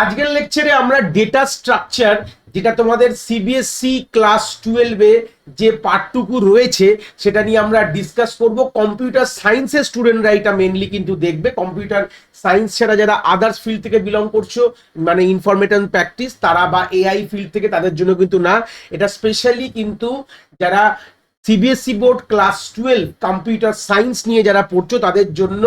আজকের লেকচারে আমরা ডেটা স্ট্রাকচার, যেটা তোমাদের সিবিএসসি ক্লাস 12-এ যে পার্টটুকু রয়েছে সেটা নিয়ে আমরা ডিসকাস করব। কম্পিউটার সায়েন্সের স্টুডেন্টরা এটা মেনলি কিন্তু দেখবে। কম্পিউটার সায়েন্স ছাড়া যারা আদার্স ফিল্ড থেকে বিলং করছো, মানে ইনফরমেশন প্র্যাকটিস তারা, বা এআই ফিল্ড থেকে, তাদের জন্য কিন্তু না। এটা স্পেশালি কিন্তু যারা CBSE board class 12 computer science নিয়ে যারা পড়ছো তাদের জন্য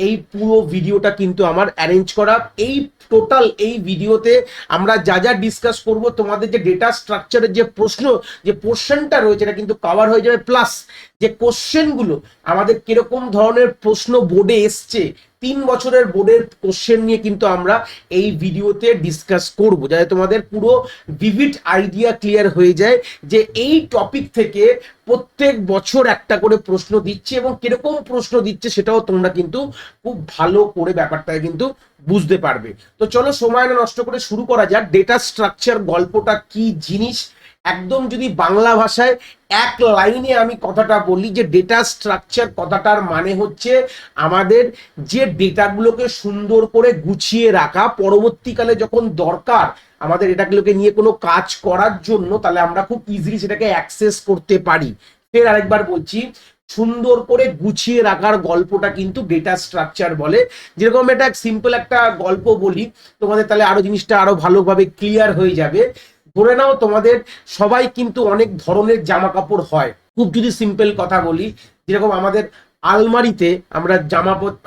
এই পুরো ভিডিওটা কিন্তু আমার অ্যারেঞ্জ করা। এই টোটাল এই ভিডিওতে আমরা যা যা ডিসকাস করব, তোমাদের যে ডেটা স্ট্রাকচারের যে প্রশ্ন, যে পোর্শনটা রয়েছে এটা কিন্তু কভার হয়ে যাবে, প্লাস যে কোশ্চেনগুলো আমাদের কিরকম ধরনের প্রশ্ন বোর্ডে এসছে, 3 বছরের বোর্ডের কোশ্চেন নিয়ে কিন্তু আমরা এই ভিডিওতে ডিসকাস করব, যাতে তোমাদের পুরো ভিভিড আইডিয়া ক্লিয়ার হয়ে যায় যে এই টপিক থেকে প্রত্যেক বছর একটা করে প্রশ্ন দিচ্ছে এবং কিরকম প্রশ্ন দিচ্ছে সেটাও তোমরা কিন্তু খুব ভালো করে ব্যাপারটাকে কিন্তু বুঝতে পারবে। তো চলো সময় না নষ্ট করে শুরু করা যাক। ডেটা স্ট্রাকচার গল্পটা কি জিনিস, একদম যদি বাংলা ভাষায় এক লাইনে আমি কথাটা বলি, যে ডেটা স্ট্রাকচার কথাটার মানে হচ্ছে আমাদের যে ডেটাগুলোকে সুন্দর করে গুছিয়ে রাখা, পরবর্তীকালে যখন দরকার আমাদের এটাগুলোকে নিয়ে কোনো কাজ করার জন্য, তাহলে আমরা খুব ইজিলি সেটাকে অ্যাক্সেস করতে পারি। ফের আরেকবার বলছি, সুন্দর করে গুছিয়ে রাখার গল্পটা কিন্তু ডেটা স্ট্রাকচার বলে। যেরকম এটা সিম্পল একটা গল্প বলি তোমাদের, তাহলে আরো জিনিসটা আরো ভালোভাবে ক্লিয়ার হয়ে যাবে। ধরে নাও তোমাদের সবাই কিন্তু অনেক ধরনের জামা কাপড় হয়। খুব যদি সিম্পল কথা বলি, যেরকম আমাদের আলমারিতে আমরা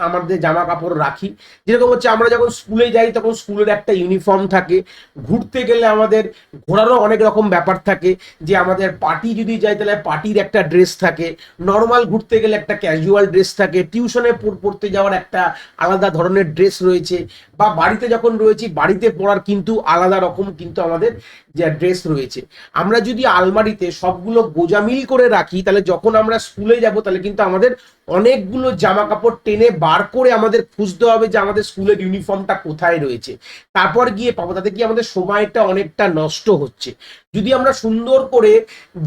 আমাদের জামা কাপড় রাখি। যেরকম হচ্ছে আমরা যখন স্কুলে যাই তখন স্কুলের একটা ইউনিফর্ম থাকে, ঘুরতে গেলে আমাদের ঘোরারও অনেক রকম ব্যাপার থাকে, যে আমাদের পার্টি যদি যাই তাহলে পার্টির একটা ড্রেস থাকে, নর্মাল ঘুরতে গেলে একটা ক্যাজুয়াল ড্রেস থাকে, টিউশনে পড়তে যাওয়ার একটা আলাদা ধরনের ড্রেস রয়েছে, বা বাড়িতে যখন রয়েছি বাড়িতে পড়ার কিন্তু আলাদা রকম কিন্তু আমাদের যে ড্রেস রয়েছে। আমরা যদি আলমারিতে সবগুলো গোজামিল করে রাখি, তাহলে যখন আমরা স্কুলে যাব তাহলে কিন্তু আমাদের অনেকগুলো জামা কাপড় টেনে বার করে আমাদের খুঁজতে হবে যে আমাদের স্কুলের ইউনিফর্মটা কোথায় রয়েছে, তারপর গিয়ে পাবো। তাতে কি আমাদের সময়টা অনেকটা নষ্ট হচ্ছে। যদি আমরা সুন্দর করে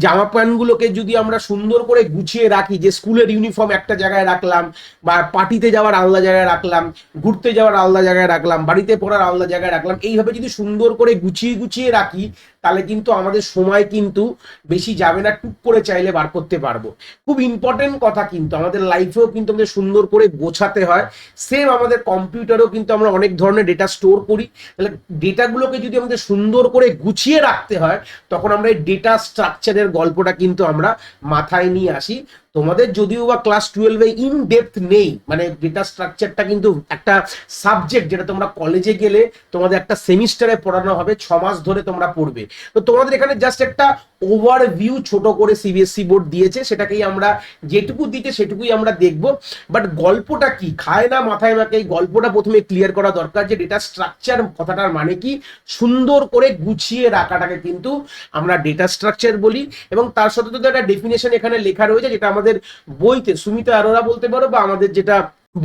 জামা প্যান্টগুলোকে যদি আমরা সুন্দর করে গুছিয়ে রাখি, যে স্কুলের ইউনিফর্ম একটা জায়গায় রাখলাম, বা পার্টিতে যাওয়ার আলাদা জায়গায় রাখলাম, ঘুরতে যাওয়ার আলাদা জায়গায় রাখলাম, বাড়িতে পড়ার আলাদা জায়গায় রাখলাম, এইভাবে যদি সুন্দর করে গুছিয়ে রাখি, তাহলে কিন্তু আমাদের সময় কিন্তু বেশি যাবে না, টুক করে চাইলে বার করতে পারবো। খুব ইম্পর্টেন্ট কথা, কিন্তু আমাদের লাইফেও কিন্তু আমাদের সুন্দর করে গোছাতে হয়। সেম আমাদের কম্পিউটারেও কিন্তু আমরা অনেক ধরনের ডেটা স্টোর করি। তাহলে ডেটাগুলোকে যদি আমাদের সুন্দর করে গুছিয়ে রাখতে হয়, তখন আমরা এই ডেটা স্ট্রাকচারের গল্পটা কিন্তু আমরা মাথায় নিয়ে আসি। তোমাদের যদিও বা ক্লাস 12-এ ইন ডেপথ নেই, মানে ডেটা স্ট্রাকচারটা কিন্তু একটা সাবজেক্ট যেটা তোমরা কলেজে গেলে তোমাদের একটা সেমিস্টারে পড়ানো হবে, 6 মাস ধরে তোমরা পড়বে। তো তোমাদের এখানে জাস্ট একটা ওভারভিউ ছোট করে সিবিএসসি বোর্ড দিয়েছে, সেটাকেই আমরা যেটুকু দিতে সেটুকুই আমরা দেখবো। বাট গল্পটা কি খায় না মাথায় মাকে, এই গল্পটা প্রথমে ক্লিয়ার করা দরকার, যে ডেটা স্ট্রাকচার কথাটার মানে কি। সুন্দর করে গুছিয়ে রাখাটাকে কিন্তু আমরা ডেটা স্ট্রাকচার বলি, এবং তার সাথে তো একটা ডেফিনেশন এখানে লেখা রয়েছে, যেটা আমাদের বইতে সুমিতা আরোরা বলতে পারো, বা আমাদের যেটা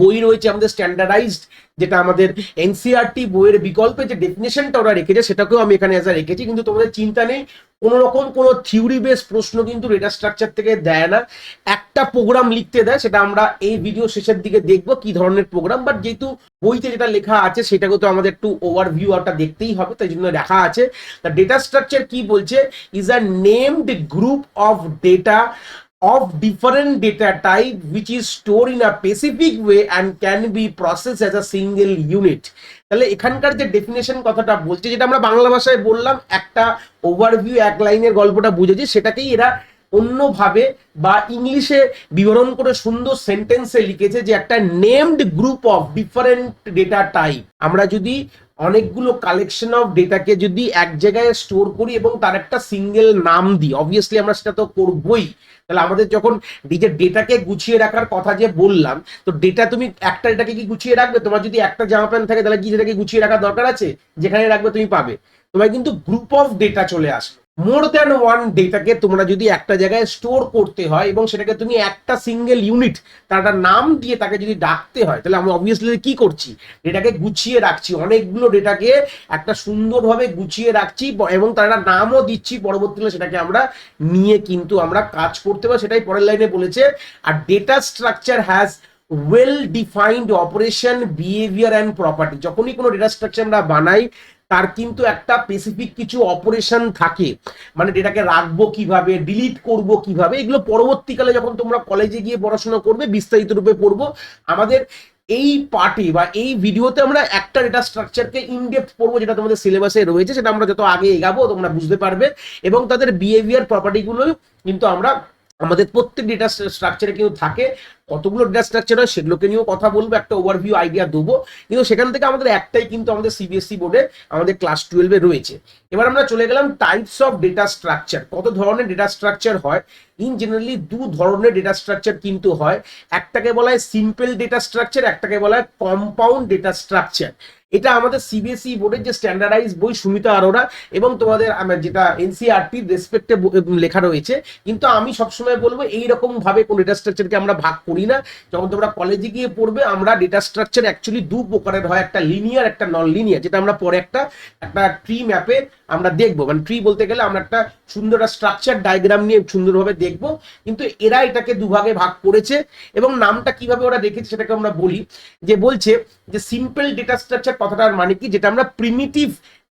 বই রয়েছে আমাদের স্ট্যান্ডার্ডাইজড, যেটা আমাদের এনসিইআরটি বইয়ের বিকল্পে যে ডেফিনেশনটা ওরা রেখেছে সেটাকেও আমি এখানে রেখেছি। কিন্তু তোমাদের চিন্তা নেই, কোনো রকম কোনো থিওরি বেস প্রশ্ন কিন্তু ডেটা স্ট্রাকচার থেকে দেয় না, একটা প্রোগ্রাম লিখতে দেয়। সেটা আমরা এই ভিডিও শেষের দিকে দেখবো কি ধরনের প্রোগ্রাম। বাট যেহেতু বইতে যেটা লেখা আছে সেটাকে তো আমাদের একটু ওভারভিউ একটা দেখতেই হবে, তাই জন্য লেখা আছে। ডেটা স্ট্রাকচার কি বলছে, is a named group of data of different data type which is stored in a specific way and can be processed as a single unit। তাহলে এখানকার যে ডেফিনেশন কথাটা বলছে, যেটা আমরা বাংলা ভাষায় বললাম, একটা ওভারভিউ এক লাইনের গল্পটা বুঝেছি, সেটাকেই এরা অন্যভাবে বা ইংলিশে বিবরণ করে সুন্দর সেন্টেন্সে লিখেছে, যে একটা named group of different data type. আমরা যদি অনেকগুলো কালেকশন অফ ডেটাকে যদি এক জায়গায় স্টোর করি এবং তার একটা সিঙ্গেল নাম দিই, অবভিয়াসলি আমরা সেটা তো করবোই। তাহলে আমাদের যখন নিজের ডেটাকে গুছিয়ে রাখার কথা যে বললাম, তো ডেটা তুমি একটা ডেটাকে কি গুছিয়ে রাখবে? তোমার যদি একটা জামা প্যান্ট থাকে তাহলে কি সেটাকে গুছিয়ে রাখার দরকার আছে? যেখানে রাখবে তুমি পাবে। তোমার কিন্তু গ্রুপ অফ ডেটা চলে আসবে। মোর দ্যান ওয়ান ডেটাকে তোমরা যদি একটা জায়গায় স্টোর করতে হয় এবং সেটাকে তুমি একটা সিঙ্গেল ইউনিট তার একটা নাম দিয়ে তাকে যদি ডাকতে হয়, তাহলে আমরা অবভিয়াসলি কি করছি, ডেটাকে গুছিয়ে রাখছি, অনেকগুলো ডেটাকে একটা সুন্দরভাবে গুছিয়ে রাখছি এবং তার একটা নামও দিচ্ছি। পরবর্তীকালে সেটাকে আমরা নিয়ে কিন্তু আমরা কাজ করতে পারি, সেটাই পরের লাইনে বলেছে। আর data structure has well defined operation, behaviour and property. যখনই কোনো ডেটা স্ট্রাকচার আমরা বানাই, তার কিন্তু একটা স্পেসিফিক কিছু অপারেশন থাকে, মানে ডেটাকে রাখবো কিভাবে, ডিলিট করব কিভাবে, এগুলো পরবর্তীকালে যখন তোমরা কলেজে গিয়ে পড়াশোনা করবে বিস্তারিত রূপে পড়বো। আমাদের এই পার্টে বা এই ভিডিওতে আমরা একটা ডেটা স্ট্রাকচারকে ইনডেপথ পড়বো, যেটা তোমাদের সিলেবাসে রয়েছে, সেটা আমরা যত আগে এগাবো তোমরা বুঝতে পারবে, এবং তাদের বিহেভিয়ার প্রপার্টিগুলো কিন্তু আমরা আমাদের প্রত্যেক ডেটা স্ট্রাকচারে কিন্তু থাকে। কতগুলো ডেটা স্ট্রাকচার হয় সেগুলোকে নিয়েও কথা বলবো, একটা ওভারভিউ আইডিয়া দেবো, কিন্তু সেখান থেকে আমাদের একটাই কিন্তু আমাদের সিবিএসসি বোর্ডে আমাদের ক্লাস 12-এ রয়েছে। এবার আমরা চলে গেলাম টাইপস অফ ডেটা স্ট্রাকচার। কত ধরনের ডেটা স্ট্রাকচার হয়? ইন জেনারেলি দু ধরনের ডেটা স্ট্রাকচার কিন্তু হয়। একটাকে বলা হয় সিম্পল ডেটা স্ট্রাকচার, একটাকে বলা হয় কম্পাউন্ড ডেটা স্ট্রাকচার। এটা আমাদের সিবিএসই বোর্ডের যে স্ট্যান্ডার্ডাইজ বই সুমিতা আরোরা এবং তোমাদের যেটা এনসিইআরটির রেসপেক্টে লেখা রয়েছে, কিন্তু আমি সবসময় বলবো এইরকম ভাবে কোন ডেটা স্ট্রাকচারকে আমরা ভাগ করি না। যখন তোমরা কলেজে গিয়ে পড়বে, আমরা ডেটা স্ট্রাকচার অ্যাকচুয়ালি দু প্রকারের হয়, একটা লিনিয়ার, একটা নন লিনিয়ার, যেটা আমরা পরে একটা ট্রি ম্যাপে আমরা দেখবো। মানে ট্রি বলতে গেলে আমরা একটা সুন্দর স্ট্রাকচার ডায়াগ্রাম নিয়ে সুন্দরভাবে দেখবো, কিন্তু এরা এটাকে দুভাগে ভাগ করেছে এবং নামটা কিভাবে ওরা রেখেছে সেটাকে আমরা বলি। যে বলছে যে সিম্পল ডেটা স্ট্রাকচার কথাটার মানে কি, যেটা আমরা প্রিমিটিভ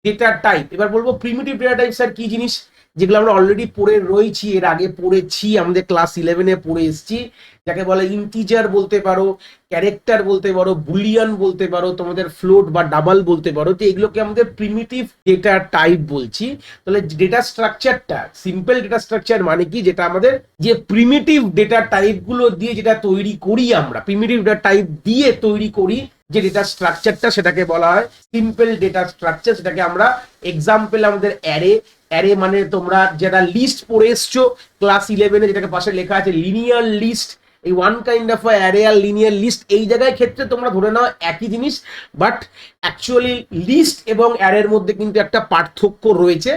ডেটা টাইপ। এবার বলবো প্রিমিটিভ ডেটা টাইপ স্যার কি জিনিস, যেগুলো আমরা অলরেডি পড়ে রয়েছি, এর আগে পড়েছি, আমাদের ক্লাস 11-এ পড়ে এসেছি, যাকে বলে ইন্টিজার বলতে পারো, ক্যারেক্টার বলতে পারো, বুলিয়ান বলতে পারো, তোমাদের ফ্লোট বা ডাবল বলতে পারো। তো এগুলোকে আমাদের প্রিমিটিভ ডেটা টাইপ বলছি। তাহলে ডেটা স্ট্রাকচারটা, সিম্পল ডেটা স্ট্রাকচার মানে কি, যেটা আমাদের যে প্রিমিটিভ ডেটা টাইপ গুলো দিয়ে যেটা তৈরি করি, আমরা প্রিমিটিভ ডেটা টাইপ দিয়ে তৈরি করি যে ডেটা স্ট্রাকচারটা, সেটাকে বলা হয় সিম্পল ডেটা স্ট্রাকচার। সেটাকে আমরা এক্সাম্পল আমাদের অ্যারে, অ্যারে মানে তোমরা যারা লিস্ট পড়ে এসছো ক্লাস 11-এ, যেটাকে পাশে লেখা আছে লিনিয়ার লিস্ট, এই ওয়ান কাইন্ড অফ অ্যারে আর লিনিয়ার লিস্ট, এই জায়গায় ক্ষেত্রে তোমরা ধরে নাও একই জিনিস, বাট অ্যাকচুয়ালি লিস্ট এবং অ্যারের মধ্যে কিন্তু একটা পার্থক্য রয়েছে।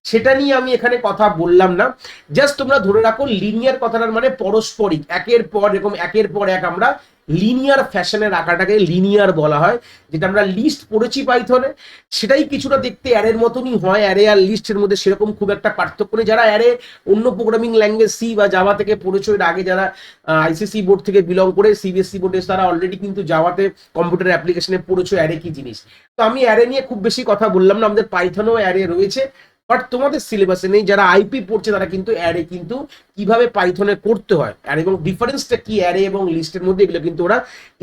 সেটা নিয়ে আমি এখানে কথা বললাম না, জাস্ট তোমরা ধরে রাখো লিনিয়ার কথাটার মানে পারস্পরিক, একের পর এরকম একের পর এক আমরা লিনিয়ার ফ্যাশনে রাখাটাকে লিনিয়ার বলা হয়। যেটা আমরা লিস্ট পড়েছি পাইথনে, সেটাই কিছুটা দেখতে অ্যারের মতনই হয়। অ্যারে আর লিস্টের মধ্যে সেরকম খুব একটা পার্থক্য নেই। যারা অ্যারে অন্য প্রোগ্রামিং ল্যাঙ্গুয়েজ সি বা জাভা থেকে পড়েছো, এর আগে যারা আইসিসি বোর্ড থেকে বিলং করে সিবিএসসি বোর্ডে, তারা অলরেডি কিন্তু জাভাতে কম্পিউটার অ্যাপ্লিকেশনে পড়েছো অ্যারে কি জিনিস। তো আমি অ্যারে নিয়ে খুব বেশি কথা বললাম না, আমাদের পাইথনেও অ্যারে রয়েছে, বাট তোমাদের সিলেবাসে নেই। যারা আইপি পড়ছে তারা কিন্তু অ্যারে কিন্তু কিভাবে পাইথনে করতে হয় আর এবং ডিফারেন্সটা কি অ্যারে এবং লিস্টের মধ্যে, এগুলো কিন্তু ওরা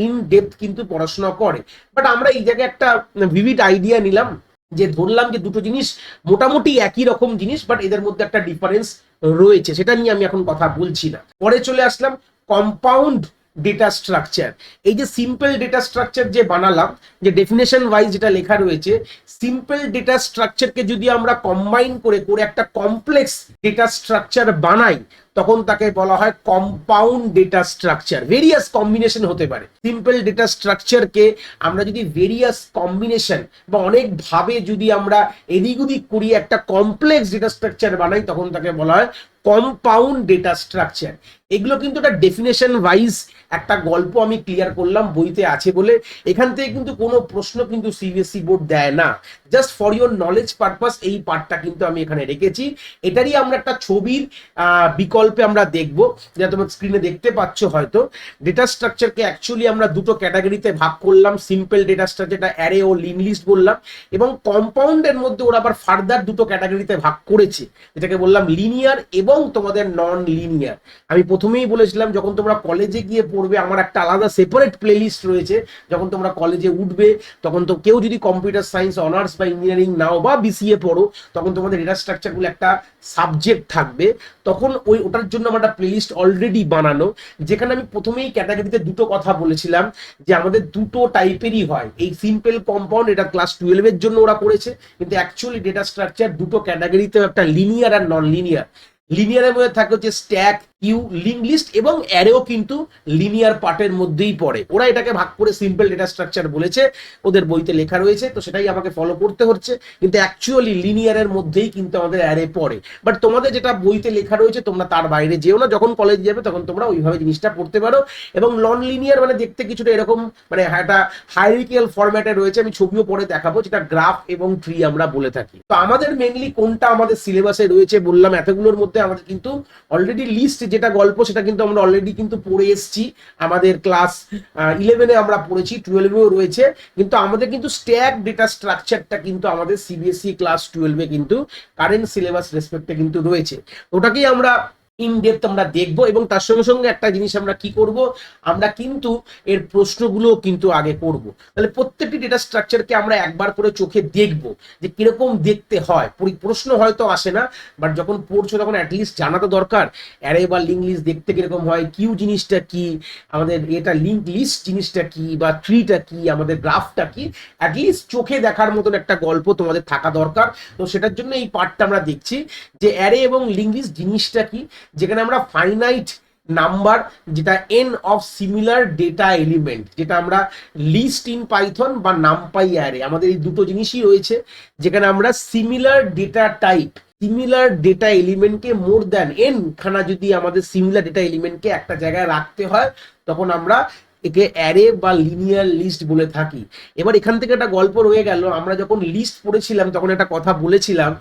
ইন ডেপথ কিন্তু পড়াশোনা করে। বাট আমরা এই জায়গায় একটা ভিভিড আইডিয়া নিলাম, যে ধরলাম যে দুটো জিনিস মোটামুটি একই রকম জিনিস, বাট এদের মধ্যে একটা ডিফারেন্স রয়েছে, সেটা নিয়ে আমি এখন কথা বলছি না। পরে চলে আসলাম কম্পাউন্ড ডেটা স্ট্রাকচার। এই যে সিম্পল ডেটা স্ট্রাকচার যে বানালাম, যে ডেফিনেশন ওয়াইজ যেটা লেখা রয়েছে, সিম্পল ডেটা স্ট্রাকচারকে যদি আমরা কম্বাইন করে করে একটা কমপ্লেক্স ডেটা স্ট্রাকচার বানাই, তখন তাকে বলা হয় compound data structure. Various combination হতে পারে। সিম্পল ডেটা স্ট্রাকচারকে আমরা যদি ভেরিয়াস কম্বিনেশন বা অনেক ভাবে যদি আমরা এদিক ওদিক করি একটা কমপ্লেক্স ডেটা স্ট্রাকচার বানাই, তখন তাকে বলা হয় কম্পাউন্ড ডেটা স্ট্রাকচার। এগুলো কিন্তু একটা ডেফিনেশন ওয়াইজ একটা গল্প আমি ক্লিয়ার করলাম, বইতে আছে বলে। এখান থেকে কিন্তু কোনো প্রশ্ন কিন্তু সিবিএসই বোর্ড দেয় না। Just for your knowledge purpose এই পার্টটা কিন্তু আমি এখানে রেখেছি। এটারই আমরা একটা ছবির বিকল্পে আমরা দেখব, যেটা তোমার স্ক্রিনে দেখতে পাচ্ছ হয়তো। ডেটা স্ট্রাকচারকে অ্যাকচুয়ালি আমরা দুটো ক্যাটাগরিতে ভাগ করলাম। সিম্পল ডেটা স্ট্রাকচার, যেটা অ্যারে ও লিন লিস্ট বললাম, এবং কম্পাউন্ডের মধ্যে ওরা আবার ফার্দার দুটো ক্যাটাগরিতে ভাগ করেছে, যেটাকে বললাম লিনিয়ার এবং তোমাদের নন লিনিয়ার। আমি প্রথমেই বলেছিলাম যখন তোমরা কলেজে গিয়ে পড়বে, আমার একটা আলাদা সেপারেট প্লেলিস্ট রয়েছে। যখন তোমরা কলেজে উঠবে, তখন তো কেউ যদি কম্পিউটার সায়েন্স অনার্স বা ইঞ্জিনিয়ারিং নাও বা বিসিএ পড়ো, তখন তোমাদের ডেটা স্ট্রাকচারগুলো একটা সাবজেক্ট থাকবে। তখন ওটার জন্য আমার একটা প্লেলিস্ট অলরেডি বানানো, যেখানে আমি প্রথমেই ক্যাটাগরিতে দুটো কথা বলেছিলাম, যে আমাদের দুটো টাইপেরই হয়। এই সিম্পল কম্পাউন্ড, এটা ক্লাস 12-এর জন্য ওরা করেছে, কিন্তু অ্যাকচুয়ালি ডেটা স্ট্রাকচার দুটো ক্যাটাগরিতে, একটা লিনিয়ার আর নন লিনিয়ার। লিনিয়ারের মধ্যে থাকে হচ্ছে স্ট্যাক, কিউ, লিঙ্ক লিস্ট, এবং অ্যারেও কিন্তু লিনিয়ার পার্টের মধ্যেই পড়ে। ওরা এটাকে ভাগ করে সিম্পল ডেটা স্ট্রাকচার বলেছে, ওদের বইতে লেখা রয়েছে, তো সেটাই আমাকে ফলো করতে হচ্ছে। কিন্তু অ্যাকচুয়ালি লিনিয়ারের মধ্যেই কিন্তু আমাদের অ্যারে পড়ে। বাট তোমাদের যেটা বইতে লেখা রয়েছে তোমরা তার বাইরে যেও না, যখন কলেজ যাবে তখন তোমরা ওইভাবে জিনিসটা পড়তে পারো। এবং নন লিনিয়ার মানে দেখতে কিছুটা এরকম, মানে একটা হায়ারার্কিক্যাল ফরম্যাটে রয়েছে, আমি ছবিও পরে দেখাবো, যেটা গ্রাফ এবং ট্রি আমরা বলে থাকি। তো আমাদের মেইনলি কোনটা আমাদের সিলেবাসে রয়েছে বললাম, এতগুলোর মধ্যে আমাদের কিন্তু অলরেডি লিস্ট যেটা গল্প সেটা কিন্তু আমরা অলরেডি কিন্তু পড়ে এসেছি, আমাদের ক্লাস 11-এ আমরা পড়েছি, 12-এও রয়েছে, কিন্তু আমাদের কিন্তু স্ট্যাক ডেটা স্ট্রাকচারটা কিন্তু আমাদের সিবিএসই ক্লাস 12-এ কিন্তু কারেন্ট সিলেবাস রেসপেক্টে কিন্তু রয়েছে। ওটাকেই আমরা ইন ডেপথ আমরা দেখবো, এবং তার সঙ্গে সঙ্গে একটা জিনিস আমরা কি করব, আমরা কিন্তু এর প্রশ্নগুলো কিন্তু আগে করব। তাহলে প্রত্যেকটি ডেটা স্ট্রাকচারকে আমরা একবার করে চোখে দেখব যে কিরকম দেখতে হয়। প্রশ্ন হয়তো আসে না, বাট যখন পড়ছো তখন অ্যাটলিস্ট জানা তো দরকার অ্যারে বা লিঙ্ক লিস্ট দেখতে কিরকম হয়, কিউ জিনিসটা কি, আমাদের এটা লিঙ্ক লিস্ট জিনিসটা কি, বা ট্রিটা কি, আমাদের গ্রাফটা কি, অ্যাটলিস্ট চোখে দেখার মতন একটা গল্প তোমাদের থাকা দরকার। তো সেটার জন্য এই পার্টটা আমরা দেখছি যে অ্যারে এবং লিঙ্ক লিস্ট জিনিসটা কি, যেখানে আমরা ফাইনাইট নাম্বার, যেটা N of similar data element, যেটা আমরা লিস্ট ইন পাইথন বা নামপাই অ্যারে, আমাদের এই দুটো জিনিসই রয়েছে, যেখানে আমরা similar data type, similar data এলিমেন্টকে মোর দ্যান এন খানা যদি আমাদের সিমিলার ডেটা এলিমেন্টকে একটা জায়গায় রাখতে হয়, তখন আমরা একে অ্যারে বা লিনিয়ার লিস্ট বলে থাকি। এবার এখান থেকে একটা গল্প রয়ে গেল, আমরা যখন লিস্ট পড়েছিলাম তখন একটা কথা বলেছিলাম,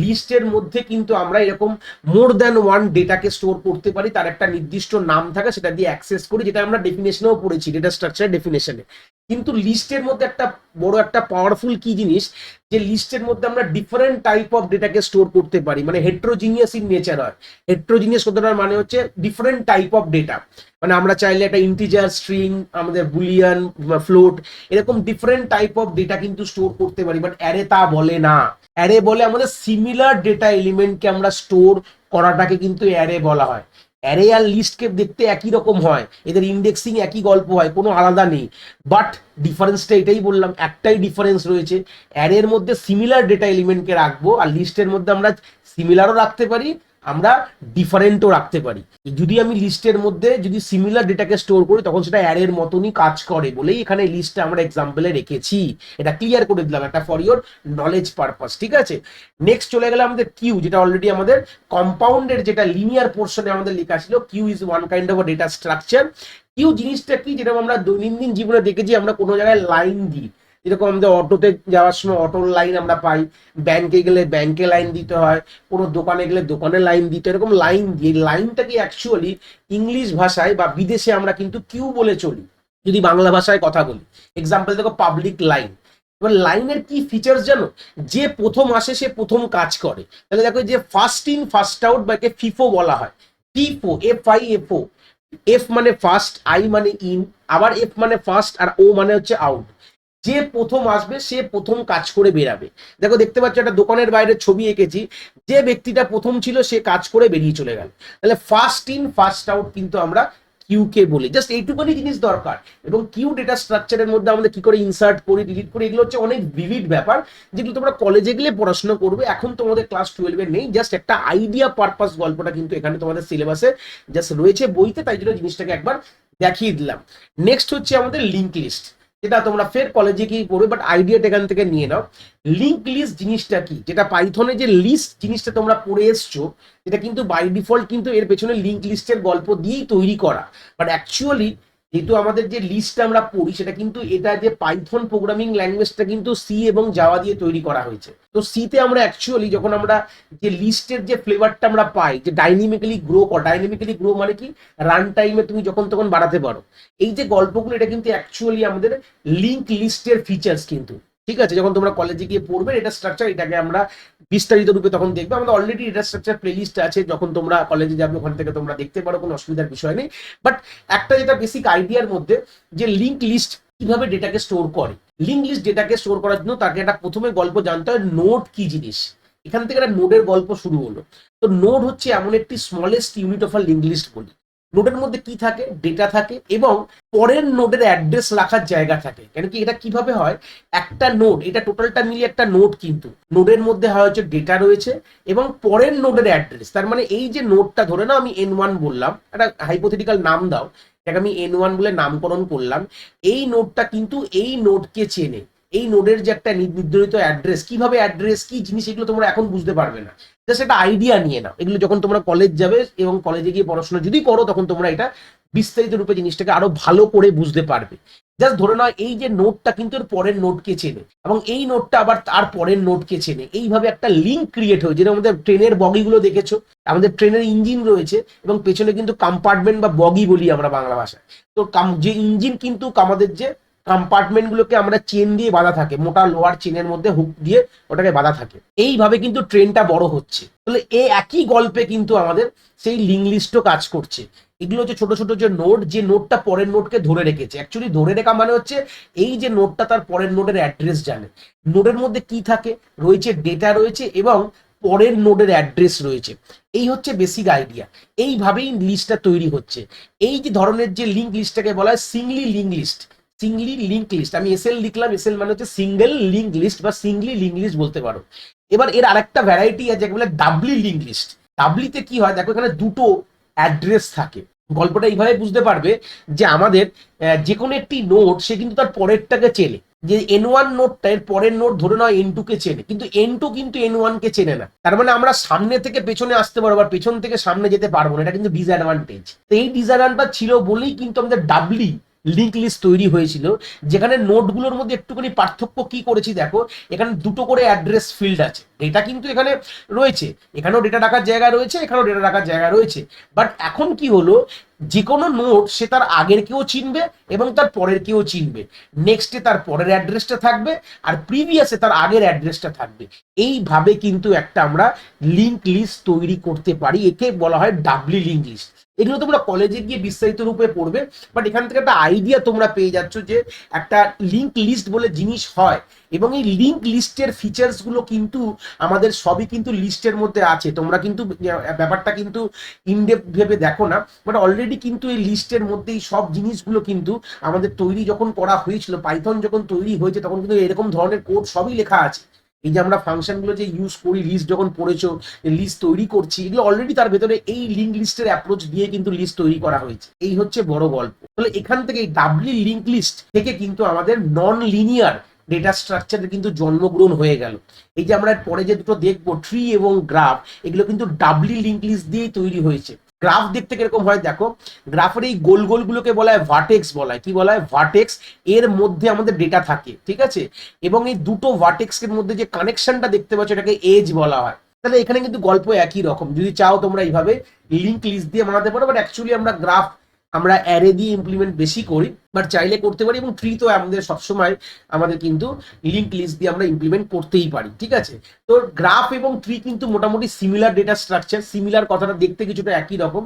লিস্টের মধ্যে কিন্তু আমরা এরকম মোর দ্যান ওয়ান ডেটাকে স্টোর করতে পারি, তার একটা নির্দিষ্ট নাম থাকে, সেটা দিয়ে অ্যাক্সেস করি, যেটা আমরা ডেফিনেশনেও পড়েছি, ডেটা স্ট্রাকচার ডেফিনেশনে। কিন্তু লিস্টের মধ্যে একটা বড় একটা পাওয়ারফুল কি জিনিস, যে লিস্টের মধ্যে আমরা ডিফারেন্ট টাইপ অফ ডেটাকে স্টোর করতে পারি, মানে হেট্রোজিনিয়াস ইন নেচার হয়। হেট্রোজিনিয়াস কথাটার মানে হচ্ছে ডিফারেন্ট টাইপ অফ ডেটা, মানে আমরা চাইলে একটা ইন্টিজার, স্ট্রিং, আমাদের বুলিয়ান, ফ্লোট, এরকম ডিফারেন্ট টাইপ অফ ডেটা কিন্তু স্টোর করতে পারি, বাট অ্যারে তা বলে না। অ্যারে বলে আমাদের সিমিলার ডেটা এলিমেন্টকে আমরা স্টোর করাটাকে কিন্তু অ্যারে বলা হয়। অ্যারে আর লিস্টকে দেখতে একই রকম হয়, এদের ইন্ডেক্সিং একই গল্প হয়, কোনো আলাদা নেই, বাট ডিফারেন্সটা এটাই বললাম, একটাই ডিফারেন্স রয়েছে, অ্যারের মধ্যে সিমিলার ডেটা এলিমেন্টকে রাখবো, আর লিস্টের মধ্যে আমরা সিমিলারও রাখতে পারি, আমরা ডিফারেন্টও রাখতে পারি। যদি আমি লিস্টের মধ্যে যদি সিমিলার ডেটাকে স্টোর করি, তখন সেটা অ্যারের মতনই কাজ করে বলেই এখানে লিস্টটা আমরা এক্সাম্পলে রেখেছি। এটা ক্লিয়ার করে দিলাম, একটা ফর ইওর নলেজ পারপাস, ঠিক আছে। নেক্সট চলে গেলে আমাদের কিউ, যেটা অলরেডি আমাদের কম্পাউন্ডের যেটা লিনিয়ার পোর্শনে আমাদের লেখা ছিল, queue is one kind of data structure. Queue জিনিসটা কি, যেটা আমরা দৈনন্দিন জীবনে দেখেছি, আমরা কোনো জায়গায় লাইন দিই, যেরকম আমাদের অটোতে যাওয়ার সময় অটোর লাইন আমরা পাই, ব্যাংকে গেলে ব্যাংকে লাইন দিতে হয়, কোনো দোকানে গেলে দোকানে লাইন দিতে, এরকম লাইন দিয়ে লাইনটাকে অ্যাকচুয়ালি ইংলিশ ভাষায় বা বিদেশে আমরা কিন্তু কিউ বলে চলি। যদি বাংলা ভাষায় কথা বলি, এক্সাম্পল দেখো পাবলিক লাইন। এবার লাইনের কি ফিচার্স জানো, যে প্রথম আসে সে প্রথম কাজ করে। তাহলে দেখো যে ফার্স্ট ইন ফার্স্ট আউট বা একে ফিফো বলা হয়, ফিফো, FIFO, এফ মানে ফার্স্ট, আই মানে ইন, আবার এফ মানে ফার্স্ট, আর ও মানে হচ্ছে আউট। যে প্রথম আসবে সে প্রথম কাজ করে বেরাবে। দেখো দেখতে পাচ্ছ একটা দোকানের বাইরে ছবি এঁকেছি, যে ব্যক্তিটা প্রথম ছিল সে কাজ করে বেরিয়ে চলে গেল। তাহলে ফার্স্ট ইন ফার্স্ট আউট কিন্তু আমরা কিউ কে বলি। জাস্ট এইটুকুনি জিনিস দরকার। এবং কিউ ডেটা স্ট্রাকচারের মধ্যে আমাদের কি করে ইনসার্ট করি, ডিলিট করি, এগুলো হচ্ছে অনেক ভিভিড ব্যাপার, যেগুলো তোমরা কলেজে গেলে পড়াশোনা করবে, এখন তোমাদের ক্লাস 12-এ নেই। জাস্ট একটা আইডিয়া পারপাস গল্পটা কিন্তু এখানে তোমাদের সিলেবাসে জাস্ট রয়েছে বইতে, তাই জন্য জিনিসটাকে একবার দেখিয়ে দিলাম। নেক্সট হচ্ছে আমাদের লিঙ্ক লিস্ট, যেটা তোমরা ফের কলেজে গিয়ে পড়বে, বাট আইডিয়াটা এখান থেকে নিয়ে নাও। লিঙ্ক লিস্ট জিনিসটা কি, যেটা পাইথনে যে লিস্ট জিনিসটা তোমরা পড়ে এসছো, যেটা কিন্তু বাই ডিফল্ট কিন্তু এর পেছনে লিঙ্ক লিস্টের গল্প দিয়েই তৈরি করা, বাট অ্যাকচুয়ালি যেহেতু আমাদের যে লিস্টটা আমরা পড়ি, সেটা কিন্তু এটা যে পাইথন প্রোগ্রামিং ল্যাঙ্গুয়েজটা কিন্তু সি এবং জাভা দিয়ে তৈরি করা হয়েছে। তো সিতে আমরা অ্যাকচুয়ালি যখন আমরা যে লিস্টের যে ফ্লেভারটা আমরা পাই, যে ডাইনামিক্যালি গ্রো করা, ডাইনামিক্যালি গ্রো মানে কি, রান টাইমে তুমি যখন তখন বাড়াতে পারো, এই যে গল্পগুলো, এটা কিন্তু অ্যাকচুয়ালি আমাদের লিঙ্ক লিস্টের ফিচার্স কিন্তু, ঠিক আছে। যখন তোমরা কলেজে গিয়ে পড়বে এটা স্ট্রাকচার, এটাকে আমরা বিস্তারিত রূপে তখন দেখবে। আমাদের অলরেডি এটা স্ট্রাকচার প্লেলিস্ট আছে, যখন তোমরা কলেজে যাবে ওখান থেকে তোমরা দেখতে পারো, কোনো অসুবিধার বিষয় নেই। বাট একটা যেটা বেসিক আইডিয়ার মধ্যে, যে লিঙ্ক লিস্ট কিভাবে ডেটাকে স্টোর করে, লিঙ্ক লিস্ট ডেটাকে স্টোর করার জন্য তাকে একটা প্রথমে গল্প জানতে হয়, নোড কি জিনিস। এখান থেকে একটা নোডের গল্প শুরু হলো। তো নোড হচ্ছে এমন একটি smallest unit of a link list বলি। নোডের মধ্যে কি থাকে, ডেটা থাকে, এবং পরের নোডের অ্যাড্রেস রাখার জায়গা থাকে। কেন কি, এটা কিভাবে হয়, একটা নোড, এটা টোটালটা মিলিয়ে একটা নোড, কিন্তু নোডের মধ্যে হয় হচ্ছে ডেটা রয়েছে এবং পরের নোডের অ্যাড্রেস। তার মানে এই যে নোডটা, ধরে নাও আমি N1 বললাম, একটা হাইপোথেটিক্যাল নাম দাও, এটাকে আমি N1 বলে নামকরণ করলাম। এই নোডটা কিন্তু এই নোডকে চেনে, এই নোডের যে একটা নির্ধারিত অ্যাড্রেস, কিভাবে অ্যাড্রেস কি জিনিস, এগুলো তোমরা এখন বুঝতে পারবে না, জাস্ট একটা আইডিয়া নিয়ে নাও। এগুলো যখন তোমরা কলেজ যাবে এবং কলেজে গিয়ে পড়াশোনা যদি করো, তখন তোমরা এটা বিস্তারিত রূপে জিনিসটাকে আরো ভালো করে বুঝতে পারবে। জাস্ট ধরে নাও এই যে নোটটা কিন্তু এর পরের নোটকে চেনে এবং এই নোটটা আবার তার পরের নোটকে চেনে, এইভাবে একটা লিঙ্ক ক্রিয়েট হয়েছে। যেটা আমাদের ট্রেনের বগিগুলো দেখেছো, আমাদের ট্রেনের ইঞ্জিন রয়েছে এবং পেছনে কিন্তু কম্পার্টমেন্ট বা বগি বলি আমরা বাংলা ভাষায়। তো যে ইঞ্জিন কিন্তু আমাদের যে কম্পার্টমেন্ট গুলোকে আমরা চেন দিয়ে বাঁধা থাকে, মোটা লোহার চেনের মধ্যে হুক দিয়ে ওটাকে বাঁধা থাকে, এইভাবে কিন্তু ট্রেনটা বড় হচ্ছে। তাহলে এই একই গল্পে কিন্তু আমাদের সেই লিঙ্ক লিস্টও কাজ করছে। এগুলো হচ্ছে ছোট ছোট যে নোট, যে নোটটা পরের নোটকে ধরে রেখেছে। অ্যাকচুয়ালি ধরে রেখা মানে হচ্ছে এই যে নোটটা তার পরের নোটের অ্যাড্রেস জানে। নোটের মধ্যে কি থাকে, রয়েছে ডেটা রয়েছে এবং পরের নোটের অ্যাড্রেস রয়েছে। এই হচ্ছে বেসিক আইডিয়া। এইভাবেই লিস্টটা তৈরি হচ্ছে। এই যে ধরনের যে লিঙ্ক লিস্টটাকে বলা হয় Singoli link list. Singoli link list, আমি এসএল লিখলাম, এসএল মানে হচ্ছে সিঙ্গেল লিঙ্ক লিস্ট বা সিঙ্গলি লিঙ্ক লিস্ট বলতে পারো। এবার এর আরেকটা ভ্যারাইটি আছে যাকে বলে ডাবলি লিঙ্ক লিস্ট। ডাবলিতে কি হয় দেখো, এখানে দুটো অ্যাড্রেস থাকে। গল্পটা এইভাবে বুঝতে পারবে যে আমাদের যে কোনো একটি নোট সে কিন্তু তার পরেরটাকে চেনে। যে N1 নোটটা এর পরের নোট ধরে নাও N2 কে চেনে, কিন্তু N2 কিন্তু N1 কে চেনে না। তার মানে আমরা সামনে থেকে পেছনে আসতে পারবো আর পেছন থেকে সামনে যেতে পারবো না, এটা কিন্তু ডিসঅ্যাডভান্টেজ। তো এই ডিসঅ্যাডভান্টেজ ছিল বলেই কিন্তু আমাদের ডাবলি লিঙ্ক লিস্ট তৈরি হয়েছিল, যেখানে নোটগুলোর মধ্যে একটুখানি পার্থক্য কি করেছি দেখো, এখানে দুটো করে অ্যাড্রেস ফিল্ড আছে। ডেটা কিন্তু এখানে রয়েছে, এখানেও ডেটা রাখার জায়গা রয়েছে, এখানেও ডেটা রাখার জায়গা রয়েছে। বাট এখন কি হলো, যে কোনো নোট সে তার আগের কেও চিনবে এবং তার পরের কেও চিনবে। নেক্সটে তার পরের অ্যাড্রেসটা থাকবে আর প্রিভিয়াসে তার আগের অ্যাড্রেসটা থাকবে। এইভাবে কিন্তু একটা আমরা লিঙ্ক লিস্ট তৈরি করতে পারি, একে বলা হয় ডাবলি লিঙ্ক লিস্ট। এগুলো তোমরা কলেজে গিয়ে বিস্তারিত রূপে পড়বে, বাট এখান থেকে একটা আইডিয়া তোমরা পেয়ে যাচ্ছ যে একটা লিঙ্ক লিস্ট বলে জিনিস হয়। এবং এই লিঙ্ক লিস্টের ফিচার্স গুলো কিন্তু আমাদের সবই কিন্তু লিস্টের মধ্যে আছে। তোমরা কিন্তু ব্যাপারটা কিন্তু ইনডেপথ ভেবে দেখো না, বাট অলরেডি কিন্তু এই লিস্টের মধ্যে এই সব জিনিসগুলো কিন্তু আমাদের তৈরি যখন করা হয়েছিল, পাইথন যখন তৈরি হয়েছে তখন কিন্তু এরকম ধরনের কোড সবই লেখা আছে। এই যে আমরা ফাংশনগুলো যে ইউজ করি, লিস্ট যখন পড়েছো, লিস্ট তৈরি করছি, এগুলো অলরেডি তার ভেতরে এই লিঙ্ক লিস্টের অ্যাপ্রোচ দিয়ে কিন্তু লিস্ট তৈরি করা হয়েছে। এই হচ্ছে বড় গল্প। তাহলে এখান থেকে এই ডাবলি লিঙ্ক লিস্ট থেকে কিন্তু আমাদের নন লিনিয়ার ডেটা স্ট্রাকচারের কিন্তু জন্মগ্রহণ হয়ে গেল। এই যে আমরা পরে যে দুটো দেখবো, ট্রি এবং গ্রাফ, এগুলো কিন্তু ডাবলি লিঙ্ক লিস্ট দিয়েই তৈরি হয়েছে। গ্রাফ দেখতে কিরকম হয় দেখো, গ্রাফের এই গোল গোলগুলোকে বলা হয় ভার্টেক্স, বলা হয় কি বলা হয় ভার্টেক্স। এর মধ্যে আমাদের ডেটা থাকে, ঠিক আছে, এবং এই দুটো ভার্টেক্সের মধ্যে যে কানেকশনটা দেখতে পাচ্ছ এটাকে এজ বলা হয়। তাহলে এখানে কিন্তু গল্প একই রকম। যদি চাও তোমরা এইভাবে লিঙ্ক লিস্ট দিয়ে বানাতে পারো, বাট অ্যাকচুয়ালি আমরা গ্রাফ আমরা অ্যারে দিয়ে ইমপ্লিমেন্ট বেশি করি, বাট চাইলে করতে পারি। এবং ট্রি তো আমাদের সবসময় আমাদের কিন্তু লিঙ্ক লিস্ট দিয়ে আমরা ইমপ্লিমেন্ট করতেই পারি, ঠিক আছে। তো গ্রাফ এবং ট্রি কিন্তু মোটামুটি সিমিলার ডেটা স্ট্রাকচার। সিমিলার কথাটা দেখতে কিছুটা একই রকম।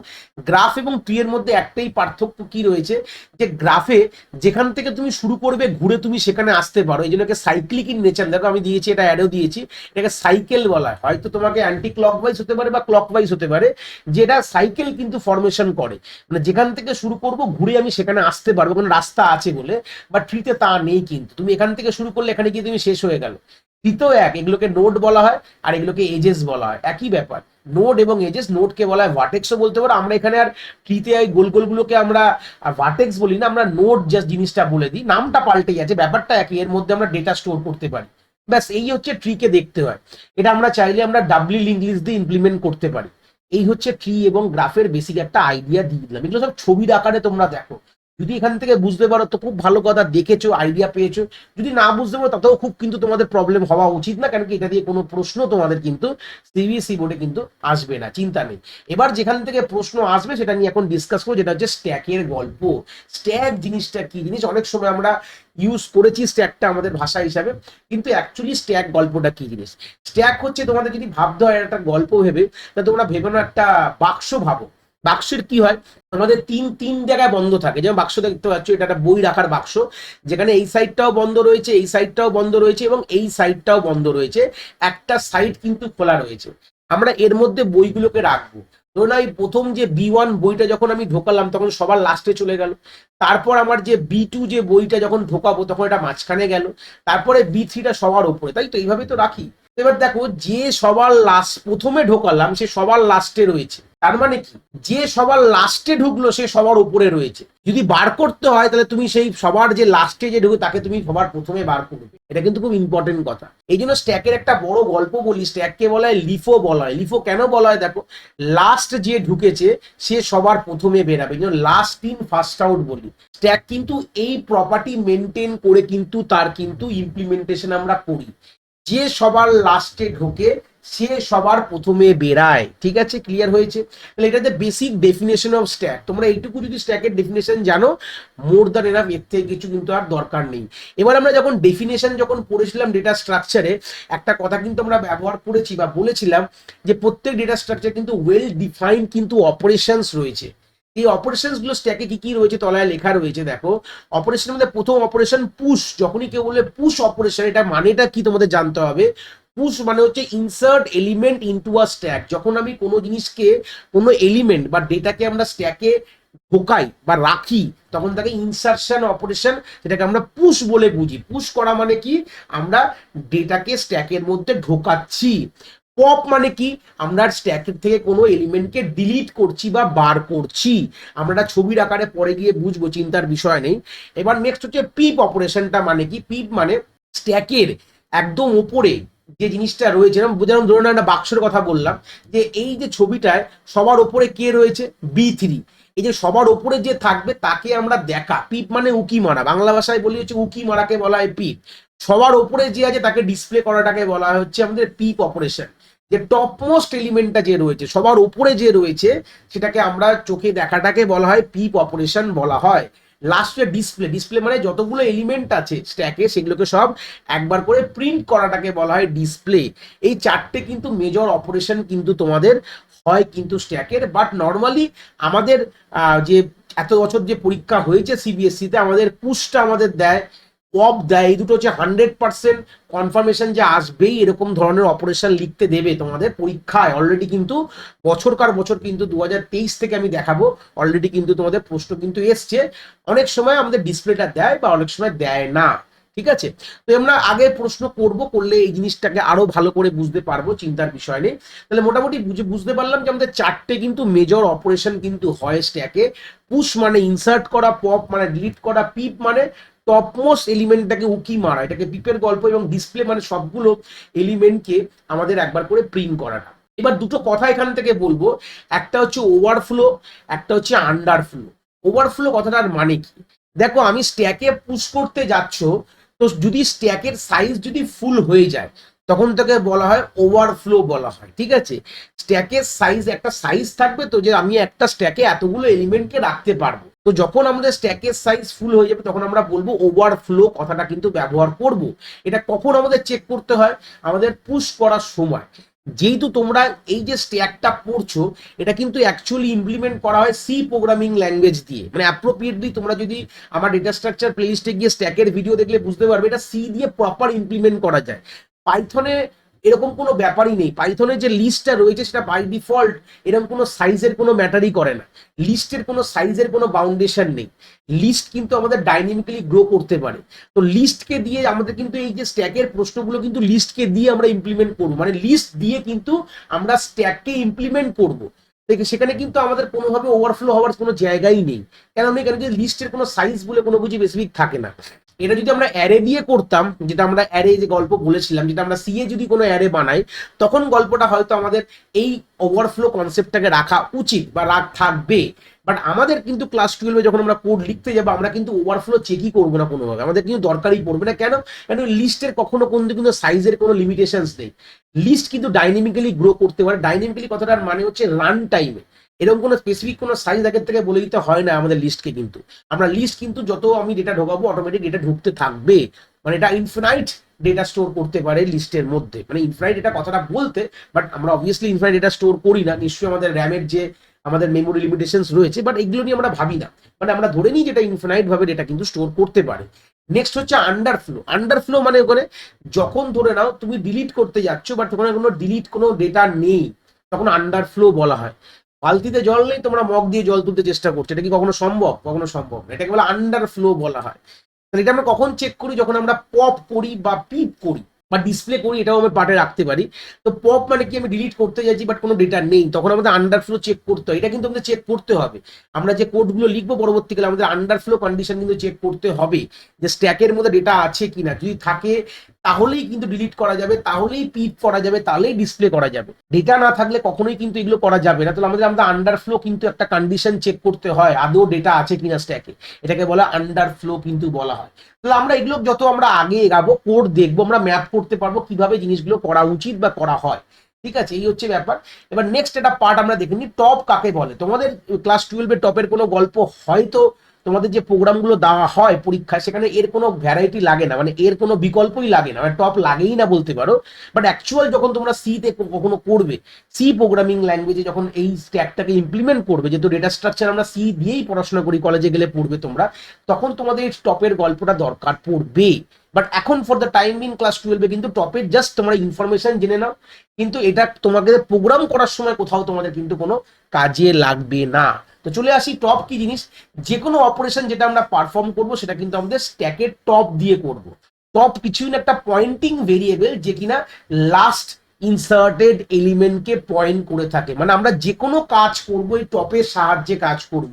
গ্রাফ এবং ট্রি এর মধ্যে একটাই পার্থক্য কি রয়েছে, যে গ্রাফে যেখান থেকে তুমি শুরু করবে ঘুরে তুমি সেখানে আসতে পারো। এই জন্য সাইক্লিক ইন নেচার, দেখো আমি দিয়েছি, এটা অ্যাডও দিয়েছি, এটাকে সাইকেল বলা হয়। হয়তো তোমাকে অ্যান্টি ক্লকওয়াইজ হতে পারে বা ক্লকওয়াইজ হতে পারে, যেটা সাইকেল কিন্তু ফরমেশন করে। মানে যেখান থেকে শুরু করব ঘুরে আমি সেখানে আসতে পারবো, কোনো রাস্তা আছে বলে। বাট ট্রিতে তা নেই, কিন্তু তুমি এখান থেকে শুরু করলে এখানে গিয়ে তুমি শেষ হয়ে গেল। ট্রিতেও এক, এগুলোকে নোড বলা হয় আর এগুলোকে এজেস বলা হয়, একই ব্যাপার। নোড এবং এজেস, নোডকে বলা হয় ভার্টেক্সও বলতে পারো। আমরা এখানে আর ট্রিতে এই গোল গোলগুলোকে আমরা ভার্টেক্স বলি না, আমরা নোড জাস্ট জিনিসটা বলে দিই, নামটা পাল্টে গেছে, ব্যাপারটা একই। এর মধ্যে আমরা ডেটা স্টোর করতে পারি, ব্যাস। এই হচ্ছে ট্রিকে দেখতে হয়। এটা আমরা চাইলে আমরা ডাবলি লিঙ্ক লিস্ট দিয়ে ইমপ্লিমেন্ট করতে পারি। এই হচ্ছে ট্রি এবং গ্রাফের বেসিক একটা আইডিয়া দিয়ে দিলাম। এগুলো সব ছবির আকারে তোমরা দেখো। যদি এখান থেকে বুঝতে পারো তো খুব ভালো কথা, দেখেছো, আইডিয়া পেয়েছো। যদি না বুঝতে পারো তাতেও খুব কিন্তু তোমাদের প্রবলেম হওয়া উচিত না, কারণ কি এটা দিয়ে কোনো প্রশ্ন তোমাদের কিন্তু সিবিএসই বোর্ডে কিন্তু আসবে না, চিন্তা নেই। এবার যেখান থেকে প্রশ্ন আসবে সেটা নিয়ে এখন ডিসকাস করবো, যেটা হচ্ছে স্ট্যাকের গল্প। স্ট্যাক জিনিসটা কি জিনিস, অনেক সময় আমরা ইউজ করেছি স্ট্যাকটা আমাদের ভাষা হিসাবে, কিন্তু অ্যাকচুয়ালি স্ট্যাক গল্পটা কি জিনিস। স্ট্যাক হচ্ছে তোমাদের যদি ভাবতে হয় একটা গল্প ভেবে, তাহলে তোমরা ভেবে না একটা বাক্স ভাবো। বাক্সের কি হয়, আমাদের তিন জায়গায় বন্ধ থাকে। যেমন বাক্স দেখতে পাচ্ছ, এটা একটা বই রাখার বাক্স, যেখানে এই সাইডটাও বন্ধ রয়েছে, এই সাইডটাও বন্ধ রয়েছে এবং এই সাইডটাও বন্ধ রয়েছে। একটা সাইড কিন্তু খোলা রয়েছে। আমরা এর মধ্যে বইগুলোকে রাখবো। ধরুন এই প্রথম যে B1 বইটা যখন আমি ঢোকালাম তখন সবার লাস্টে চলে গেল। তারপর আমার যে B2 যে বইটা যখন ঢোকাবো তখন এটা মাঝখানে গেল। তারপরে B3টা সবার উপরে, তাই তো এইভাবে তো রাখি। এবার দেখো, যে সবার লাস্ট প্রথমে ঢোকালাম সে সবার লাস্টে রয়েছে, তার মানে কি যে সবার লাস্টে ঢুকলো সে সবার উপরে রয়েছে। যদি বার করতে হয় তাহলে তুমি সেই সবার যে লাস্টে যে ঢুকে তাকে তুমি সবার প্রথমে বার করবে, এটা কিন্তু খুব ইম্পর্টেন্ট কথা। এই জন্য স্ট্যাকের একটা বড় গল্প বলি, স্ট্যাককে বলা হয় লিফো বলা হয়। লিফো কেন বলা হয়? দেখো, লাস্ট যে ঢুকেছে সে সবার প্রথমে বেরাবে, এই জন্য লাস্ট ইন ফার্স্ট আউট বলি। স্ট্যাক কিন্তু এই প্রপার্টি মেনটেন করে কিন্তু তার কিন্তু ইমপ্লিমেন্টেশন আমরা করি। যে সবার লাস্টে ঢোকে সে সবার প্রথমে বেরায়। ঠিক আছে, ক্লিয়ার হয়েছে? তাহলে এটা যে বেসিক ডেফিনেশন অফ স্ট্যাক, তোমরা এইটুকু যদি স্ট্যাকের ডেফিনেশন জানো, মোর দ্যান এনাফ, এর থেকে কিছু কিন্তু আর দরকার নেই। এবার আমরা যখন ডেফিনেশন যখন পড়েছিলাম ডেটা স্ট্রাকচারে, একটা কথা কিন্তু আমরা ব্যবহার করেছি বা বলেছিলাম যে প্রত্যেক ডেটা স্ট্রাকচার কিন্তু ওয়েল ডিফাইন্ড কিন্তু অপারেশনস রয়েছে। এই অপারেশনস গুলো স্ট্যাকে কি কি রয়েছে তলায় লেখা রয়েছে। দেখো, অপারেশনের মধ্যে প্রথম অপারেশন পুশ। যখনই কেউ বলে পুশ অপারেশন, এটা মানেটা কি তোমাদের জানতে হবে। পুশ মানে হচ্ছে insert element into a stack. যখন আমি কোনো জিনিসকে, কোনো এলিমেন্ট বা ডেটাকে আমরা স্ট্যাকে ঢোকাই বা রাখি, তখন তাকে ইনসার্শন অপারেশন, যেটাকে আমরা পুশ বলে বুঝি। পুশ করা মানে কি, আমরা ডেটাকে স্ট্যাকের মধ্যে ঢোকাচ্ছি। পপ মানে কি, আমরা স্ট্যাকের থেকে কোনো এলিমেন্টকে ডিলিট করছি বা বার করছি। আমরা ছবির আকারে পরে গিয়ে বুঝবো, চিন্তার বিষয় নেই। এবার নেক্সট হচ্ছে পিপ অপারেশনটা। মানে কি, পিপ মানে স্ট্যাকের একদম উপরে যে জিনিসটা রয়েছে, যেমন ধরুন একটা বাক্সের কথা বললাম, যে এই যে ছবিটায় সবার উপরে কে রয়েছে, B3। এই যে সবার উপরে যে থাকবে তাকে আমরা দেখা। পিপ মানে উকি মারা, বাংলা ভাষায় বলি হচ্ছে উকি মারাকে বলা হয় পিপ। সবার উপরে যে আছে তাকে ডিসপ্লে করাটাকে বলা হচ্ছে আমাদের পিপ অপারেশন। যে টপ মোস্ট এলিমেন্টটা যে রয়েছে, সবার উপরে যে রয়েছে, সেটাকে আমরা চোখে দেখাটাকে বলা হয় পিপ অপারেশন বলা হয়। লাস্টে ডিসপ্লে। ডিসপ্লে মানে যতগুলো এলিমেন্ট আছে স্ট্যাকে সেগুলোকে সব একবার করে প্রিন্ট করাটাকে বলা হয় ডিসপ্লে। এই চারটে কিন্তু মেজর অপারেশন কিন্তু তোমাদের হয় কিন্তু স্ট্যাকের। বাট নর্মালি আমাদের যে এত বছর যে পরীক্ষা হয়েছে সিবিএসসিতে, আমাদের পুশটা আমাদের দেয়, পপ দেয়। এই দুটো হচ্ছে 100% কনফার্মেশন যে আসবেই এরকম ধরনের অপারেশন লিখতে দেবে তোমাদের পরীক্ষায়। অলরেডি কিন্তু বছরকার বছর কিন্তু 2023 থেকে আমি দেখাবো, অলরেডি কিন্তু তোমাদের প্রশ্ন কিন্তু এসছে। অনেক সময় আমাদের ডিসপ্লেটা দেয় বা অনেক সময় দেয় না। ঠিক আছে, তো আমরা আগে প্রশ্ন করলে এই জিনিসটাকে আরো ভালো করে বুঝতে পারবো, চিন্তার বিষয় নেই। তাহলে মোটামুটি বুঝতে পারলাম যে আমাদের চারটে কিন্তু মেজর অপারেশন কিন্তু হয় স্ট্যাকে। পুশ মানে ইনসার্ট করা, পপ মানে ডিলিট করা, পিপ মানে টপমোস্ট এলিমেন্টটাকে উকি মারা, এটাকে পিপের গল্প, এবং ডিসপ্লে মানে সবগুলো এলিমেন্টকে আমাদের একবার করে প্রিন্ট করাটা। এবার দুটো কথা এখান থেকে বলবো, একটা হচ্ছে ওভারফ্লো, একটা হচ্ছে আন্ডারফ্লো। ওভারফ্লো কথাটার মানে কি, দেখো আমি স্ট্যাকে পুশ করতে যাচ্ছ, তো যদি স্ট্যাকের সাইজ যদি ফুল হয়ে যায় তখন তাকে বলা হয় ওভারফ্লো বলা হয়। ঠিক আছে, স্ট্যাকের সাইজ, একটা সাইজ থাকবে তো, যে আমি একটা স্ট্যাকে এতগুলো এলিমেন্টকে রাখতে পারবো। তো যখন আমাদের স্ট্যাকের সাইজ ফুল হয়ে যাবে তখন আমরা বলবো ওভারফ্লো কথাটা কিন্তু ব্যবহার করব। এটা কখন আমাদের চেক করতে হয়, আমাদের পুশ করার সময়। যেহেতু তোমরা এই যে স্ট্যাকটা পড়ছো, এটা কিন্তু অ্যাকচুয়ালি ইমপ্লিমেন্ট করা হয় সি প্রোগ্রামিং ল্যাঙ্গুয়েজ দিয়ে। মানে অ্যাপ্রোপ্রিয়েটলি তোমরা যদি আমার ডেটা স্ট্রাকচার প্লেলিস্টে গিয়ে স্ট্যাকের ভিডিও দেখলে বুঝতে পারবে এটা সি দিয়ে প্রপার ইমপ্লিমেন্ট করা যায়। পাইথনে এরকম কোনো ব্যাপারই নেই। পাইথনের যে লিস্টটা রয়েছে সেটা বাই ডিফল্ট এরকম কোনো সাইজের কোনো ম্যাটারই করে না। লিস্টের কোনো সাইজের কোনো বাউন্ডেশন নেই। লিস্ট কিন্তু আমাদের ডাইনামিক্যালি গ্রো করতে পারে। তো লিস্টকে দিয়ে আমাদের কিন্তু এই যে স্ট্যাকের প্রশ্নগুলো কিন্তু লিস্টকে দিয়ে আমরা ইমপ্লিমেন্ট করবো, মানে লিস্ট দিয়ে কিন্তু আমরা স্ট্যাককে ইমপ্লিমেন্ট করবো। সেখানে কিন্তু আমাদের কোনোভাবে ওভারফ্লো হওয়ার কোনো জায়গাই নেই। কেন নেই? কারণ লিস্টের কোনো সাইজ বলে কোনো কিছু স্পেসিফিক থাকে না। এটা যদি আমরা অ্যারে দিয়ে করতাম, যেটা আমরা অ্যারে যে গল্প বলেছিলাম, যেটা আমরা সিএ যদি কোনো অ্যারে বানাই, তখন গল্পটা হয়তো আমাদের এই ওভারফ্লো কনসেপ্টটাকে রাখা উচিত বা থাকবে। বাট আমাদের কিন্তু ক্লাস 12 যখন আমরা কোড লিখতে যাবো, আমরা কিন্তু ওভারফ্লো চেকই করবো না কোনোভাবে, আমাদের কিন্তু দরকারই পড়বে না। কেন? কারণ লিস্টের কখনো কিন্তু সাইজের কোনো লিমিটেশনস নেই। লিস্ট কিন্তু ডাইনামিক্যালি গ্রো করতে পারে। ডাইনামিক্যালি কথাটার মানে হচ্ছে রান টাইমে এরকম কোনো স্পেসিফিক কোনো সাইজ আগের থেকে বলে দিতে হয় না আমাদের লিস্টকে। কিন্তু আমরা লিস্ট কিন্তু যত আমি ডেটা ঢোকাবো অটোমেটিক ডেটা ঢুকতে থাকবে। মানে এটা ইনফিনাইট ডেটা স্টোর করতে পারে লিস্টের মধ্যে। মানে ইনফিনাইট এটা কথাটা বলতে, বাট আমরা অবভিয়াসলি ইনফিনাইট ডেটা স্টোর করি না। নিশ্চয়ই আমাদের র্যামের যে আমাদের মেমোরি লিমিটেশনস রয়েছে, বাট এগুলো নিয়ে আমরা ভাবি না। মানে আমরা ধরে নিই যেটা ইনফিনাইট ভাবে ডেটা কিন্তু স্টোর করতে পারে। নেক্সট হচ্ছে আন্ডারফ্লো। আন্ডারফ্লো মানে ওখানে যখন ধরে নাও তুমি ডিলিট করতে যাচ্ছ বাট ওখানে কোনো ডিলিট কোনো ডেটা নেই, তখন আন্ডারফ্লো বলা হয়। বালতিতে জল নেই, তোমরা মগ দিয়ে জল তুলতে চেষ্টা করছো, এটা কি কখনো সম্ভব? কখনো সম্ভব না। এটাকে বলে আন্ডারফ্লো বলা হয়। তাহলে এটা আমরা কখন চেক করি, যখন আমরা পপ করি বা পিপ করি। বা ডিসপ্লে করি, এটাও আমি পার্টে রাখতে পারি। তো পপ মানে কি, আমি ডিলিট করতে চাইছি বাট কোনো ডেটা নেই, তখন আমাদের আন্ডারফ্লো চেক করতে হয়। এটা কিন্তু আমাদের চেক করতে হবে, আমরা যে কোডগুলো লিখবো পরবর্তীকালে আমাদের আন্ডারফ্লো কন্ডিশন কিন্তু চেক করতে হবে, যে স্ট্যাকের মধ্যে ডেটা আছে কিনা। যদি থাকে তাহলেই কিন্তু ডিলিট করা যাবে, তাহলেই পিপ করা যাবে, তাহলেই ডিসপ্লে করা যাবে। ডেটা না থাকলে কখনোই কিন্তু এগুলো করা যাবে না। তাহলে আমাদের আন্ডারফ্লো কিন্তু একটা কন্ডিশন চেক করতে হয়, আদৌ ডেটা আছে কিনা স্ট্যাকে, এটাকে বলা আন্ডারফ্লো কিন্তু বলা হয়। তাহলে আমরা এগুলো যত আমরা আগে এগাবো, কোড দেখবো, আমরা ম্যাপ করতে পারবো কিভাবে জিনিসগুলো করা উচিত বা করা হয়। ঠিক আছে, এই হচ্ছে ব্যাপার। এবার নেক্সট একটা পার্ট আমরা দেখে নিই, টপ কাকে বলে। তোমাদের ক্লাস 12-এ টপের কোনো গল্প হয়তো, তোমাদের যে প্রোগ্রামগুলো দেওয়া হয় পরীক্ষায় সেখানে এর কোনো ভ্যারাইটি লাগে না, মানে এর কোনো বিকল্পই লাগে না, মানে টপ লাগেই না বলতে পারো। বাট অ্যাকচুয়াল যখন তোমরা সিতে কখনো করবে, সি প্রোগ্রামিং ল্যাঙ্গুয়েজে যখন এই স্ট্যাকটাকে ইমপ্লিমেন্ট করবে, যেহেতু ডেটা স্ট্রাকচার আমরা সি দিয়েই পড়াশোনা করি, কলেজে গেলে পড়বে তোমরা, তখন তোমাদের এই টপের গল্পটা দরকার পড়বে। বাট এখন for the time in class 12-এ কিন্তু টপের জাস্ট তোমরা ইনফরমেশন জেনে নাও, কিন্তু এটা তোমাকে প্রোগ্রাম করার সময় কোথাও তোমাদের কিন্তু কোনো কাজে লাগবে না। তো চলে আসি, টপ কি জিনিস। যে কোনো অপারেশন যেটা আমরা পারফর্ম করব সেটা কিন্তু আমাদের স্ট্যাকের টপ দিয়ে করব। টপ কিছুই না, একটা পয়েন্টিং ভেরিয়েবল যে কিনা লাস্ট ইনসার্টেড এলিমেন্টকে পয়েন্ট করে থাকে। মানে আমরা যে কোনো কাজ করব এই টপের সাহায্যে কাজ করব।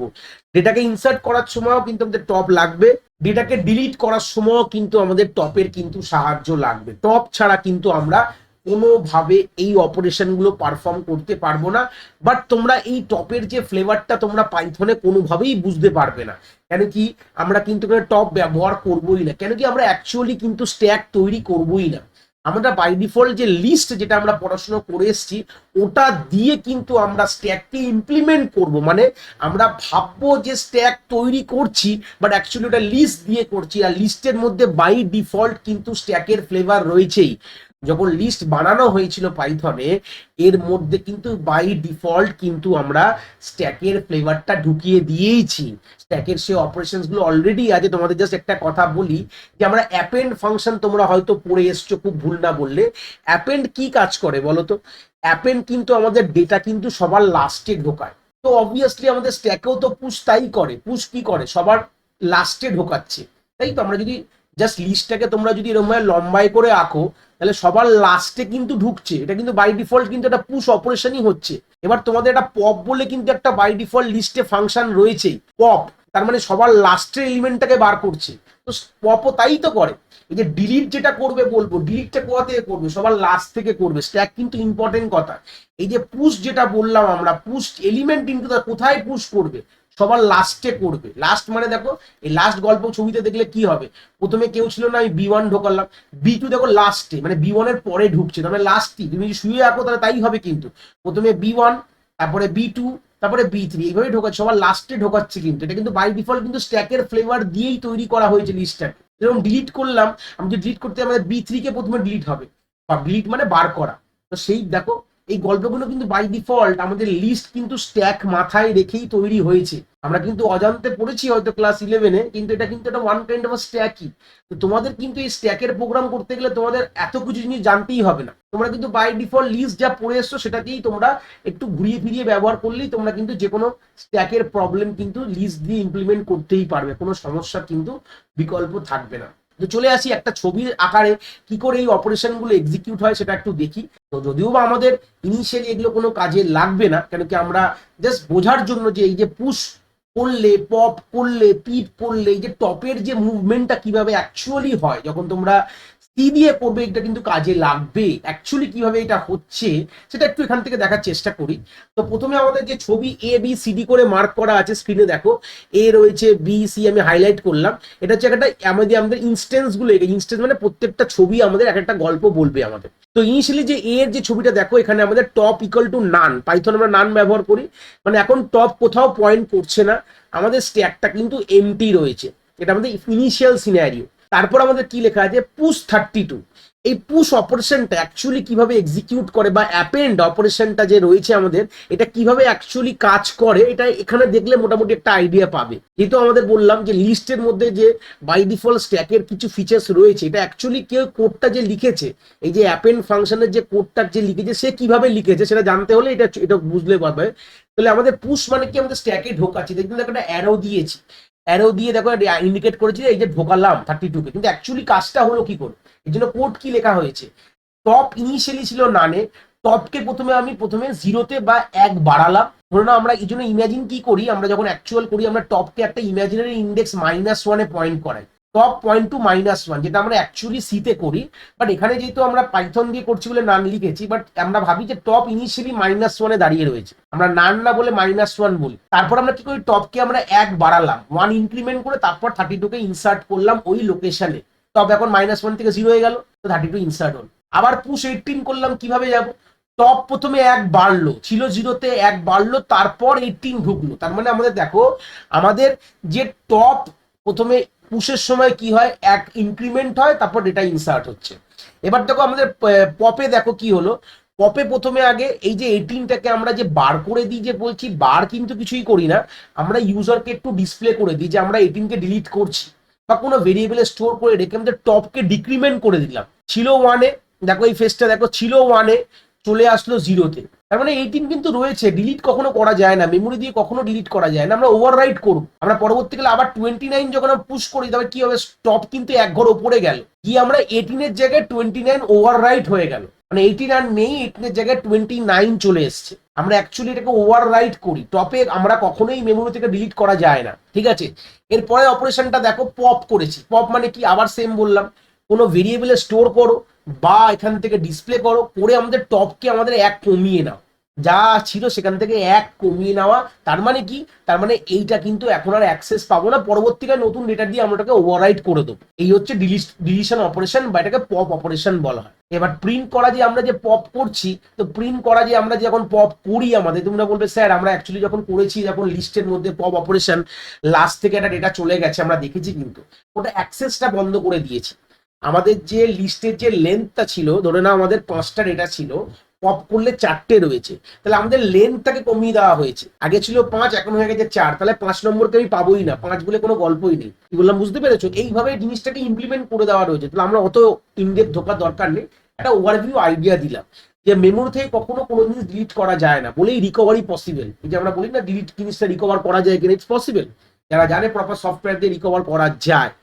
ডেটাকে ইনসার্ট করার সময়ও কিন্তু আমাদের টপ লাগবে, ডেটাকে ডিলিট করার সময়ও কিন্তু আমাদের টপের কিন্তু সাহায্য লাগবে। টপ ছাড়া কিন্তু আমরা কোনোভাবে এই অপারেশনগুলো পারফর্ম করতে পারবো না। বাট তোমরা এই টপের যে ফ্লেভারটা তোমরা পাইথনে কোনোভাবেই বুঝতে পারবে না, কেন কি আমরা কিন্তু টপ ব্যবহার করবোই না, কেন কি আমরা অ্যাকচুয়ালি কিন্তু স্ট্যাক তৈরি করবোই না। আমরা বাই ডিফল্ট যে লিস্ট যেটা আমরা পড়াশোনা করে এসেছি ওটা দিয়ে কিন্তু আমরা স্ট্যাককে ইমপ্লিমেন্ট করব। মানে আমরা ভাববো যে স্ট্যাক তৈরি করছি, বাট অ্যাকচুয়ালি ওটা লিস্ট দিয়ে করছি, আর লিস্টের মধ্যে বাই ডিফল্ট কিন্তু স্ট্যাকের ফ্লেভার রয়েছেই। যখন লিস্ট বানানো হয়েছিল পাইথনে, এর মধ্যে কিন্তু বাই ডিফল্ট কিন্তু আমরা স্ট্যাকের ফ্লেভারটা ঢুকিয়ে দিয়েইছি। স্ট্যাকের সে অপারেশনস গুলো অলরেডি আছে। তোমাদের জাস্ট একটা কথা বলি, যে আমরা অ্যাপেন্ড ফাংশন তোমরা হয়তো পড়ে এসছো, খুব ভুল না বললে। অ্যাপেন্ড কি কাজ করে বলো তো? অ্যাপেন্ড কিন্তু আমাদের ডেটা কিন্তু সবার লাস্টে ঢোকায়। তো অবভিয়াসলি আমাদের স্ট্যাকেও তো পুশ তাই করে। পুশ কি করে? সবার লাস্টে ঢোকাচ্ছে, তাই তো। আমরা যদি জাস্ট লিস্টটাকে তোমরা যদি এরকম ভাবে লম্বাই করে আঁকো, তাহলে সবার লাস্টে কিন্তু ঢুকছে, এটা কিন্তু বাই ডিফল্ট কিন্তু একটা পুশ অপারেশনই হচ্ছে। এবার তোমাদের একটা পপ বলে কিন্তু একটা বাই ডিফল্ট লিস্টে ফাংশন রয়েছেই, পপ, তার মানে সবার লাস্টের এলিমেন্টটাকে বার করছে। তো পপও তাই তো করে। এই যে ডিলিট যেটা করবে বলবো, ডিলিটটা কোথা থেকে করবে? সবার লাস্ট থেকে করবে। স্ট্যাক কিন্তু ইম্পর্টেন্ট কথা। এই যে পুশ যেটা বললাম আমরা, পুশ এলিমেন্ট কিন্তু কোথায় পুশ করবে? সবার লাস্টে করবে। লাস্ট মানে দেখো, এই লাস্ট গল্প ছবিতে দেখলে কি হবে, প্রথমে কেউ ছিল না, আমি বি1 ঢোকালাম, বি2 দেখো লাস্টে, মানে বি1 এর পরে ঢুকছে, তাহলে লাস্টই। তুমি যদি শুয়ে আঁকো তাহলে তাই হবে, কিন্তু প্রথমে বি1, তারপরে বি2, তারপরে বি3, এইভাবে ঢোকাচ্ছে, সবার লাস্টে ঢোকাচ্ছে। কিন্তু এটা কিন্তু বাই ডিফল্ট কিন্তু স্ট্যাকের ফ্লেভার দিয়েই তৈরি করা হয়েছে লিস্টটাকে। যেরকম ডিলিট করলাম, আমি যদি ডিলিট করতে আমাদের বি3 কে প্রথমে ডিলিট হবে, বা ডিলিট মানে বার করা। তো সেই দেখো, এই গল্পগুলো কিন্তু বাই ডিফল্ট আমাদের লিস্ট কিন্তু স্ট্যাক মাথায় রেখেই তৈরি হয়েছে। আমরা কিন্তু অজান্তে পড়েছি হয়তো ক্লাস 11-এ, কিন্তু এটা কিন্তু একটা ওয়ান কাইন্ড অফ স্ট্যাকই। তো তোমাদের কিন্তু এই স্ট্যাকের প্রোগ্রাম করতে গেলে তোমাদের এত কিছু জিনিস জানতেই হবে না। তোমরা কিন্তু বাই ডিফল্ট লিস্ট যা পড়ে এসছো সেটাকেই তোমরা একটু ঘুরিয়ে ফিরিয়ে ব্যবহার করলেই তোমরা কিন্তু যে কোনো স্ট্যাকের প্রবলেম কিন্তু লিস্ট দিয়ে ইমপ্লিমেন্ট করতেই পারবে, কোনো সমস্যা কিন্তু বিকল্প থাকবে না। তো চলে আসি একটা ছবির আকারে কি করে এই অপারেশন গুলো এক্সিকিউট হয় সেটা একটু দেখি। তো যদিও বা আমাদের ইনিশিয়ালি এগুলো কোনো কাজে লাগবে না, কেন কি আমরা জাস্ট বোঝার জন্য যে এই যে পুশ করলে, পপ করলে, পিপ করলে, এই যে টপের যে মুভমেন্টটা কিভাবে অ্যাকচুয়ালি হয় যখন তোমরা সি দিয়ে করবে, এটা কিন্তু কাজে লাগবে। অ্যাকচুয়ালি কিভাবে এটা হচ্ছে সেটা একটু এখান থেকে দেখার চেষ্টা করি। তো প্রথমে আমাদের যে ছবি এ বি সি ডি করে মার্ক করা আছে স্ক্রিনে, দেখো এ রয়েছে, বি সি আমি হাইলাইট করলাম। এটা হচ্ছে একটা আমাদের ইনস্টেন্স গুলো, ইনস্টেন্স মানে প্রত্যেকটা ছবি আমাদের এক একটা গল্প বলবে আমাদের। তো ইনিশিয়ালি যে এর যে ছবিটা দেখো, এখানে আমাদের top equal to naan, Python আমরা নান ব্যবহার করি, মানে এখন টপ কোথাও পয়েন্ট করছে না, আমাদের স্ট্যাকটা কিন্তু এমটি রয়েছে। এটা আমাদের ইনিশিয়াল সিনারিও। তারপর আমাদের কি লেখা আছে, পুশ 32। এই পুশ অপারেশনটা অ্যাকচুয়ালি কিভাবে এক্সিকিউট করে, বা অ্যাপেন্ড অপারেশনটা যে রয়েছে আমাদের, এটা কিভাবে অ্যাকচুয়ালি কাজ করে, এটা এখানে দেখলে মোটামুটি একটা আইডিয়া পাবে। যেহেতু আমাদের বললাম যে লিস্টের মধ্যে যে বাই ডিফল্ট স্ট্যাকের কিছু ফিচার্স রয়েছে, এটা অ্যাকচুয়ালি কেউ কোডটা যে লিখেছে, এই যে অ্যাপেন্ড ফাংশনের যে কোডটা যে লিখেছে সে কিভাবে লিখেছে সেটা জানতে হলে এটা বুঝলে পারবে। তাহলে আমাদের পুশ মানে কি, আমাদের স্ট্যাকে ঢোকাচ্ছে। দেখুন একটা অ্যারো দিয়েছি, অ্যারো দিয়ে দেখো ইন্ডিকেট করেছি যে এই যে ঢোকালাম 32 কে, কিন্তু অ্যাকচুয়ালি কাজটা হলো কি করে, এর জন্য কোড কি লেখা হয়েছে, টপ ইনিশিয়ালি ছিল নানে, টপকে প্রথমে জিরোতে বা এক বাড়ালাম। ধরে নাও আমরা এই জন্য ইমাজিন কি করি, আমরা যখন অ্যাকচুয়াল করি আমরা টপকে একটা ইমাজিনারি ইন্ডেক্স -1-এ পয়েন্ট করাই, টপ পয়েন্ট টু -1, যেটা আমরা অ্যাকচুয়ালি সিতে করি। বাট এখানে যেহেতু আমরা পাইথন দিয়ে করছি বলে নান লিখেছি, বাট আমরা ভাবি যে টপ ইনিশিয়ালি -1-এ দাঁড়িয়ে রয়েছে, আমরা নান না বলে -1 বলি। তারপর আমরা কি করি, টপকে আমরা এক বাড়ালাম, 1 ইনক্রিমেন্ট করে, তারপর 32 কে ইনসার্ট করলাম ওই লোকেশনে। টপ এখন -1 থেকে 0 হয়ে গেল, তো 32 ইনসার্ট হল। আবার পুশ 18 করলাম, কিভাবে যাব, টপ প্রথমে এক বাড়লো, ছিল 0-তে, এক বাড়লো, তারপর 18 ঢুকলো। তার মানে আমাদের দেখো, আমাদের যে টপ প্রথমে পুশের সময় কি হয়, এক ইনক্রিমেন্ট হয়, তারপর ডেটা ইনসার্ট হচ্ছে। এবার দেখো আমাদের পপে দেখো কি হলো, পপে প্রথমে আগে এই যে 18টাকে আমরা যে বার করে দিই, যে বলছি বার কিন্তু কিছুই করি না, আমরা ইউজারকে একটু ডিসপ্লে করে দিই যে আমরা 18কে ডিলিট করছি, বা কোনো ভেরিয়েবলে স্টোর করে রেখে আমাদের টপকে ডিক্রিমেন্ট করে দিলাম। ছিল 1-এ, দেখো এই ফেসটা দেখো, ছিল 1-এ, চলে আসলো 0-তে। তার মানে 18 কিন্তু রয়েছে, ডিলিট কখনো করা যায় না, মেমোরি দিয়ে কখনো ডিলিট করা যায় না, আমরা ওভাররাইট করব। আমরা পরবর্তীকালে আবার 29 যখন আমরা পুশ করি, তবে কি হবে, টপ কিন্তু এক ঘর ওপরে গেল, গিয়ে আমরা 18-এর জায়গায় 29 ওভাররাইট হয়ে গেল, মানে 18 আর নেই, 18-এর জায়গায় 29 চলে এসছে। আমরা অ্যাকচুয়ালি এটাকে ওভাররাইট করি, টপে আমরা কখনোই মেমোরি থেকে ডিলিট করা যায় না, ঠিক আছে। এরপরে অপারেশনটা দেখো, পপ করেছি। পপ মানে কি, আবার সেম বললাম, কোনো ভেরিয়েবলে স্টোর করো বা এখান থেকে ডিসপ্লে করো, করে আমাদের টপকে আমাদের এক কমিয়ে নাও, যা ছিল সেখান থেকে এক কমিয়ে নেওয়া। তার মানে কি, তার মানে এইটা কিন্তু এখন আর অ্যাক্সেস পাবো না, পরবর্তীকালে নতুন ডেটা দিয়ে আমরা ওটাকে ওভাররাইট করে দেবো। এই হচ্ছে ডিলিশন অপারেশন, বা এটাকে পপ অপারেশন বলা হয়। এবার প্রিন্ট করা, যে আমরা যে পপ করছি, তো প্রিন্ট করা যে আমরা যখন পপ করি, আমাদের তোমরা বলবে স্যার আমরা অ্যাকচুয়ালি যখন করেছি, যখন লিস্টের মধ্যে পপ অপারেশন, লাস্ট থেকে একটা ডেটা চলে গেছে, আমরা দেখেছি, কিন্তু ওটা অ্যাক্সেসটা বন্ধ করে দিয়েছি। আমাদের যে লিস্টের যে লেন্থটা ছিল, ধরে নাও আমাদের 5টা ডেটা ছিল, পপ করলে 4টে রয়েছে, তাহলে আমাদের লেন্থটাকে কমিয়ে দেওয়া হয়েছে। আগে ছিল 5, এখন হয়ে গেছে 4, তাহলে 5 নম্বরকে আমি পাবোই না, 5 বলে কোনো গল্পই নেই। কি বললাম বুঝতে পেরেছো? এইভাবে জিনিসটাকে ইমপ্লিমেন্ট করে দেওয়া রয়েছে। তাহলে আমরা অত ইনডেপথ ঢোকার দরকার নেই, একটা ওভারভিউ আইডিয়া দিলাম যে মেমোরি থেকে কখনো কোনো জিনিস ডিলিট করা যায় না, বলেই রিকভারি পসিবল। এই যে আমরা বলি না ডিলিট জিনিসটা রিকভার করা যায় কিনা, ইটস পসিবল। যারা জানে প্রপার সফটওয়্যার দিয়ে রিকভার করা যায়,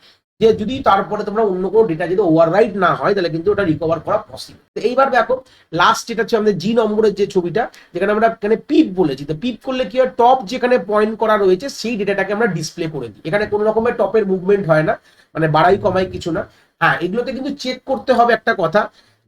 যে যদি তারপরে তোমরা অন্য কোনো ডেটা যদি ওভাররাইট না হয়, তাহলে কিন্তু ওটা রিকভার করা পসিবল। তো এইবার দেখো লাস্ট যেটা হচ্ছে আমাদের জি নম্বরের যে ছবিটা, যেখানে আমরা এখানে পিপ বলেছি। তো পিপ করলে কি হয়, টপ যেখানে পয়েন্ট করা রয়েছে সেই ডেটাটাকে আমরা ডিসপ্লে করে দিই। এখানে কোনো রকমের টপের মুভমেন্ট হয় না, মানে বাড়াই কমাই কিছু না। হ্যাঁ, এগুলোতে কিন্তু চেক করতে হবে একটা কথা,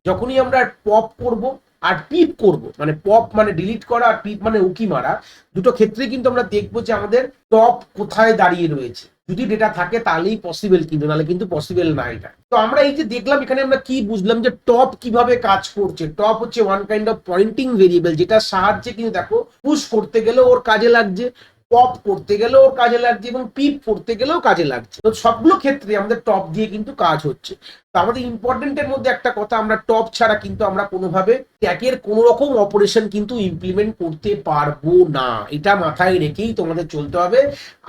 যখনই আমরা পপ করব আর পিপ করব, মানে পপ মানে ডিলিট করা আর পিপ মানে উকি মারা, দুটো ক্ষেত্রে কিন্তু আমরা দেখবো যে আমাদের টপ কোথায় দাঁড়িয়ে রয়েছে। যদি ডেটা থাকে তাহলেই পসিবল, কিন্তু নাহলে কিন্তু পসিবল না এটা। তো আমরা এই যে দেখলাম, এখানে আমরা কি বুঝলাম যে টপ কিভাবে কাজ করছে। টপ হচ্ছে one kind of pointing variable, যেটা সাহায্যে কিন্তু দেখো পুশ করতে গেলে ওর কাজে লাগছে, পপ করতে গেলেও ওর কাজে লাগছে, এবং পিপ করতে গেলেও কাজে লাগছে। তো সবগুলো ক্ষেত্রে আমাদের টপ দিয়ে কিন্তু কাজ হচ্ছে। তো আমাদের ইম্পর্টেন্টের মধ্যে একটা কথা, আমরা টপ ছাড়া কিন্তু আমরা কোনোভাবে স্ট্যাকের কোনো রকম অপারেশন কিন্তু ইমপ্লিমেন্ট করতে পারবো না, এটা মাথায় রেখেই তোমাদের চলতে হবে।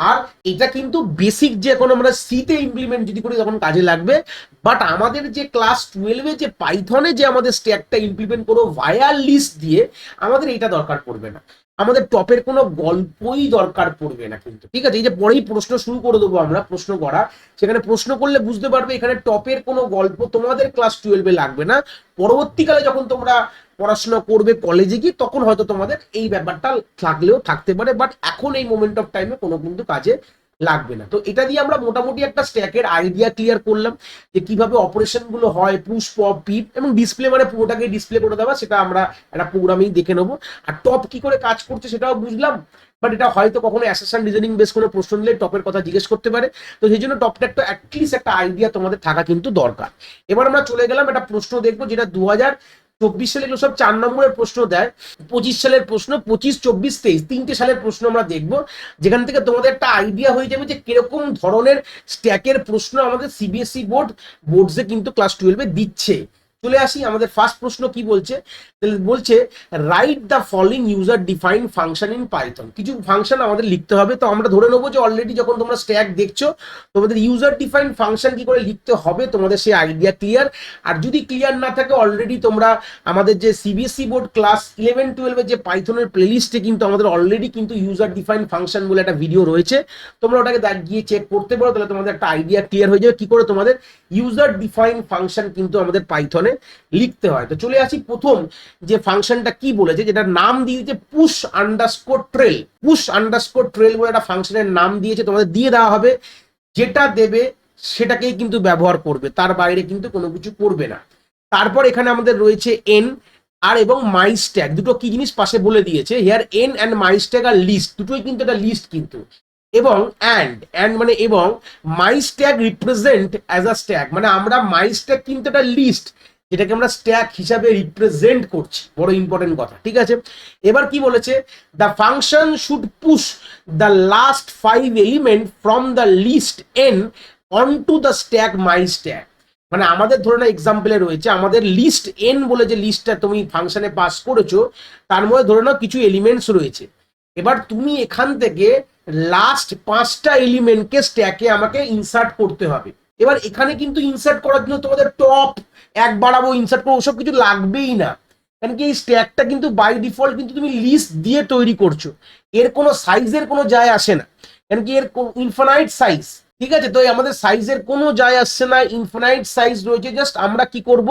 আর এটা কিন্তু বেসিক, যে এখন আমরা সিতে ইমপ্লিমেন্ট যদি করি তখন কাজে লাগবে, বাট আমাদের যে ক্লাস 12-এ যে পাইথনে যে আমাদের স্ট্যাকটা ইমপ্লিমেন্ট করবো ভায়া লিস্ট দিয়ে, আমাদের এটা দরকার পড়বে না, আমাদের টপের কোনো গল্পই দরকার পড়বে না কিন্তু, ঠিক আছে। এই যে পরেই প্রশ্ন শুরু করে দেবো আমরা, প্রশ্ন করা, সেখানে প্রশ্ন করলে বুঝতে পারবে এখানে টপের কোনো গল্প তোমাদের ক্লাস 12-এ লাগবে না। পরবর্তীকালে যখন তোমরা পড়াশোনা করবে কলেজে গিয়ে, তখন হয়তো তোমাদের এই ব্যাপারটা থাকলেও থাকতে পারে, বাট এখন এই মোমেন্ট অফ টাইমে কোনো কিন্তু কাজে লাগবে না। তো এটা দিয়ে আমরা মোটামুটি একটা স্ট্যাকের আইডিয়া ক্লিয়ার করলাম, যে কিভাবে অপারেশন গুলো হয়, পুশ, পপ, পিপ, এবং ডিসপ্লে মানে পুরোটাকে ডিসপ্লে করে দেওয়া, সেটা আমরা একটা প্রোগ্রামেই দেখে নেবো। আর টপ কি করে কাজ করছে সেটাও বুঝলাম, বাট এটা হয়তো কখনো অ্যাসেশন রিজনিং বেস কোনো প্রশ্ন দিলে টপের কথা জিজ্ঞেস করতে পারে। তো সেই জন্য টপটা একটা অ্যাটলিস্ট একটা আইডিয়া তোমাদের থাকা কিন্তু দরকার। এবার আমরা চলে গেলাম একটা প্রশ্ন দেখবো, যেটা 2024 সালে এগুলো সব 4 নম্বরের প্রশ্ন দেয়, 25 সালের প্রশ্ন, 25, 24, 23 3টে সালের প্রশ্ন আমরা দেখবো, যেখান থেকে তোমাদের একটা আইডিয়া হয়ে যাবে যে কিরকম ধরনের স্ট্যাকের প্রশ্ন আমাদের সিবিএসই বোর্ডসে কিন্তু ক্লাস 12-এ দিচ্ছে। চলে আসি আমাদের ফার্স্ট প্রশ্ন কি বলছে, বলছে write the following user define function in Python. কিছু ফাংশন আমাদের লিখতে হবে, তো আমরা ধরে নেবো যে অলরেডি যখন তোমরা স্ট্যাক দেখছো তোমাদের ইউজার ডিফাইন ফাংশন কি করে লিখতে হবে তোমাদের সেই আইডিয়া ক্লিয়ার। আর যদি ক্লিয়ার না থাকে অলরেডি তোমরা আমাদের যে সিবিএসই বোর্ড ক্লাস 11-12 যে পাইথনের প্লেলিস্টে কিন্তু আমাদের অলরেডি কিন্তু ইউজার ডিফাইন ফাংশন বলে একটা ভিডিও রয়েছে, তোমরা ওটাকে গিয়ে চেক করতে পারো, তাহলে তোমাদের একটা আইডিয়া ক্লিয়ার হয়ে যাবে কি করে তোমাদের ইউজার ডিফাইন ফাংশন কিন্তু আমাদের পাইথনে লিখতে হয়। তো চলে আসি প্রথম যে ফাংশনটা কি বলেছে, যেটা নাম দিয়েছে push underscore trail. Push underscore trail বলে একটা ফাংশনের নাম দিয়েছে, তোমাদের দিয়ে দেওয়া হবে, যেটা দেবে সেটাকেই কিন্তু ব্যবহার করবে, তার বাইরে কিন্তু কোনো কিছু করবে না। তারপর এখানে আমাদের রয়েছে এন আর এবং মাই স্ট্যাক, দুটো কি জিনিস পাশে বলে দিয়েছে, here N and my stack আর লিস্ট, দুটোই কিন্তু একটা লিস্ট কিন্তু, এবং অ্যান্ড মানে এবং my stack represent as a stack, মানে আমরা মাই স্ট্যাক কিন্তু একটা লিস্ট যেটাকে আমরা স্ট্যাক হিসাবে রিপ্রেজেন্ট করছি, বড় ইম্পর্টেন্ট কথা, ঠিক আছে। এবার কি বলেছে, the function should push the last 5 element from the list N onto the stack my stack. মানে আমাদের ধরে না এক্সাম্পলে রয়েছে আমাদের লিস্ট এন বলে যে লিস্টটা তুমি ফাংশনে পাস করেছো, তার মধ্যে ধরে নাও কিছু এলিমেন্টস রয়েছে, এবার তুমি এখান থেকে লাস্ট 5টা এলিমেন্টকে স্ট্যাকে আমাকে ইনসার্ট করতে হবে। এবার এখানে কিন্তু ইনসার্ট করার জন্য তোমাদের টপ এক বাড়াবো ইনসার্ট করবো ওসব কিছু লাগবেই না, কারণ কি এই স্ট্যাকটা কিন্তু বাই ডিফল্ট কিন্তু তুমি লিস্ট দিয়ে তৈরি করছো, এর কোনো সাইজের কোনো যায় আসে না, কারণ কি এর ইনফিনাইট সাইজ, ঠিক আছে। তো আমাদের সাইজের কোনো যায় আসছে না, ইনফিনাইট সাইজ রয়েছে, জাস্ট আমরা কি করব,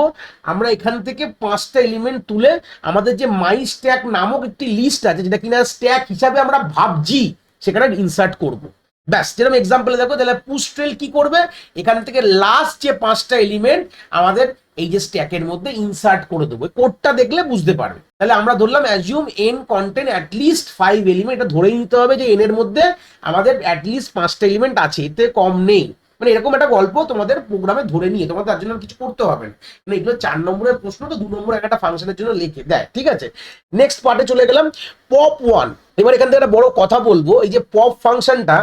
আমরা এখান থেকে 5টা এলিমেন্ট তুলে আমাদের যে মাই স্ট্যাক নামক একটি লিস্ট আছে যেটা কিনা স্ট্যাক হিসাবে আমরা ভাবছি সেখানে ইনসার্ট করব। ব্যাস, যেরকম এক্সাম্পলে দেখো, তাহলে পুশ ট্রেল কি করবে, এখান থেকে লাস্ট যে 5টা এলিমেন্ট আমাদের এই যে স্ট্যাকের মধ্যে ইনসার্ট করে দেবো, কোডটা দেখলে বুঝতে পারবে। তাহলে আমরা ধরলাম assume N contain at least 5 element, এটা ধরে নিতে হবে যে এন এর মধ্যে আমাদের অ্যাটলিস্ট 5টা এলিমেন্ট আছে, এতে কম নেই, মানে এরকম একটা গল্প তোমাদের প্রোগ্রামে ধরে নিয়ে তোমাদের তার জন্য কিছু করতে হবে না, মানে এগুলো 4 নম্বরের প্রশ্ন, তো 2 নম্বর একটা ফাংশনের জন্য লিখে দেয়, ঠিক আছে। নেক্সট পার্টে চলে গেলাম, পপ 1। এবার এখান থেকে একটা বড় কথা বলবো, এই যে পপ ফাংশনটা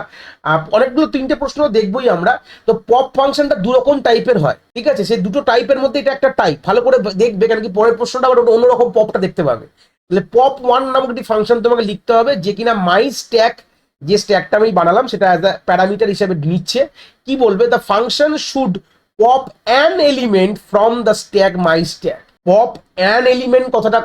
অনেকগুলো 3টে প্রশ্ন দেখবোই আমরা, তো পপ ফাংশনটা 2 রকম টাইপের হয়, ঠিক আছে, সেই দুটো টাইপের মধ্যে এটা একটা টাইপ, ভালো করে দেখবে, কারণ কি পরের প্রশ্নটা আবার অন্যরকম পপটা দেখতে পাবে। তাহলে পপ 1 নামক একটি ফাংশন তোমাকে লিখতে হবে, যে কিনা মাই স্ট্যাক, যে স্ট্যাকটা আমি বানালাম সেটা অ্যাজ আ প্যারামিটার হিসেবে নিচ্ছে। কি বলবে, the function should pop an element from the stack my stack. Pop an element কথাটা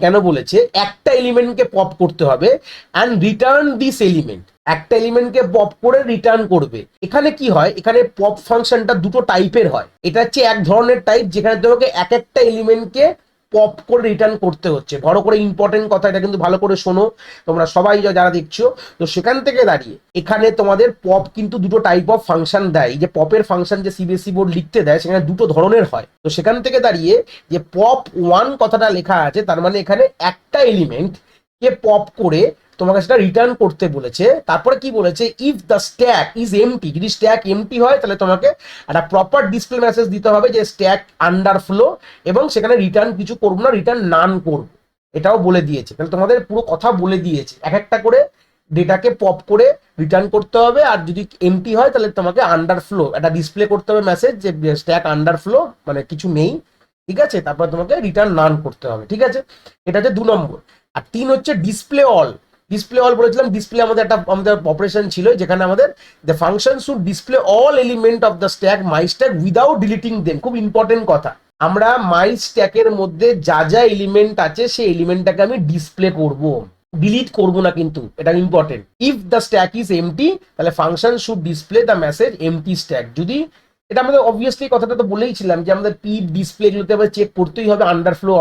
কেন বলেছে, একটা এলিমেন্টকে পপ করতে হবে, অ্যান্ড রিটার্ন দিস এলিমেন্ট, একটা এলিমেন্টকে পপ করে রিটার্ন করবে। এখানে কি হয়, এখানে পপ ফাংশনটা দুটো টাইপের হয়, এটা হচ্ছে এক ধরনের টাইপ যেখানে তোমাকে এক একটা এলিমেন্টকে পপ করে রিটার্ন করতে হচ্ছে। বড় করে ইম্পর্টেন্ট কথা, এটা কিন্তু ভালো করে শোনো তোমরা সবাই যারা দেখছো, তো সেখান থেকে দাঁড়িয়ে এখানে তোমাদের পপ কিন্তু দুটো টাইপ অফ ফাংশন দেয়, যে পপের ফাংশন যে সিবিএসই বোর্ড লিখতে দেয় সেখানে দুটো ধরনের হয়। তো সেখান থেকে দাঁড়িয়ে যে পপ 1 কথাটা লেখা আছে, তার মানে এখানে একটা এলিমেন্ট কে পপ করে তোমাকে সেটা রিটার্ন করতে বলেছে। তারপরে কি বলেছে, if the stack is MT, যদি স্ট্যাক এমটি হয় তাহলে তোমাকে একটা প্রপার ডিসপ্লে মেসেজ দিতে হবে যে স্ট্যাক আন্ডারফ্লো, এবং সেখানে রিটার্ন কিছু করবো না, রিটার্ন নান করবো, এটাও বলে দিয়েছে। তাহলে তোমাদের পুরো কথা বলে দিয়েছে, এক একটা করে ডেটাকে পপ করে রিটার্ন করতে হবে, আর যদি এমটি হয় তাহলে তোমাকে আন্ডারফ্লো একটা ডিসপ্লে করতে হবে মেসেজ যে স্ট্যাক আন্ডারফ্লো, মানে কিছু নেই, ঠিক আছে। তারপর তোমাকে রিটার্ন নান করতে হবে, ঠিক আছে। এটা হচ্ছে 2 নম্বর। আর 3 হচ্ছে ডিসপ্লে অল। ডিসপ্লে অল বলেছিলাম, ডিসপ্লে আমাদের অপারেশন ছিল যেখানে আমাদের the function should display all element of the stack my stack without deleting them. খুব ইম্পর্টেন্ট কথা, আমরা মাই স্ট্যাকের মধ্যে যা যা এলিমেন্ট আছে সেই এলিমেন্টটাকে আমি ডিসপ্লে করব, ডিলিট করবো না কিন্তু, এটা important. If the stack is empty, তাহলে function should display the message empty stack. যদি এটা আমাদের অবভিয়াসলি কথাটা তো বলেইছিলাম যে আমাদের পি ডিসপ্লে এগুলোতে আবার চেক করতেই হবে আন্ডারফ্লো,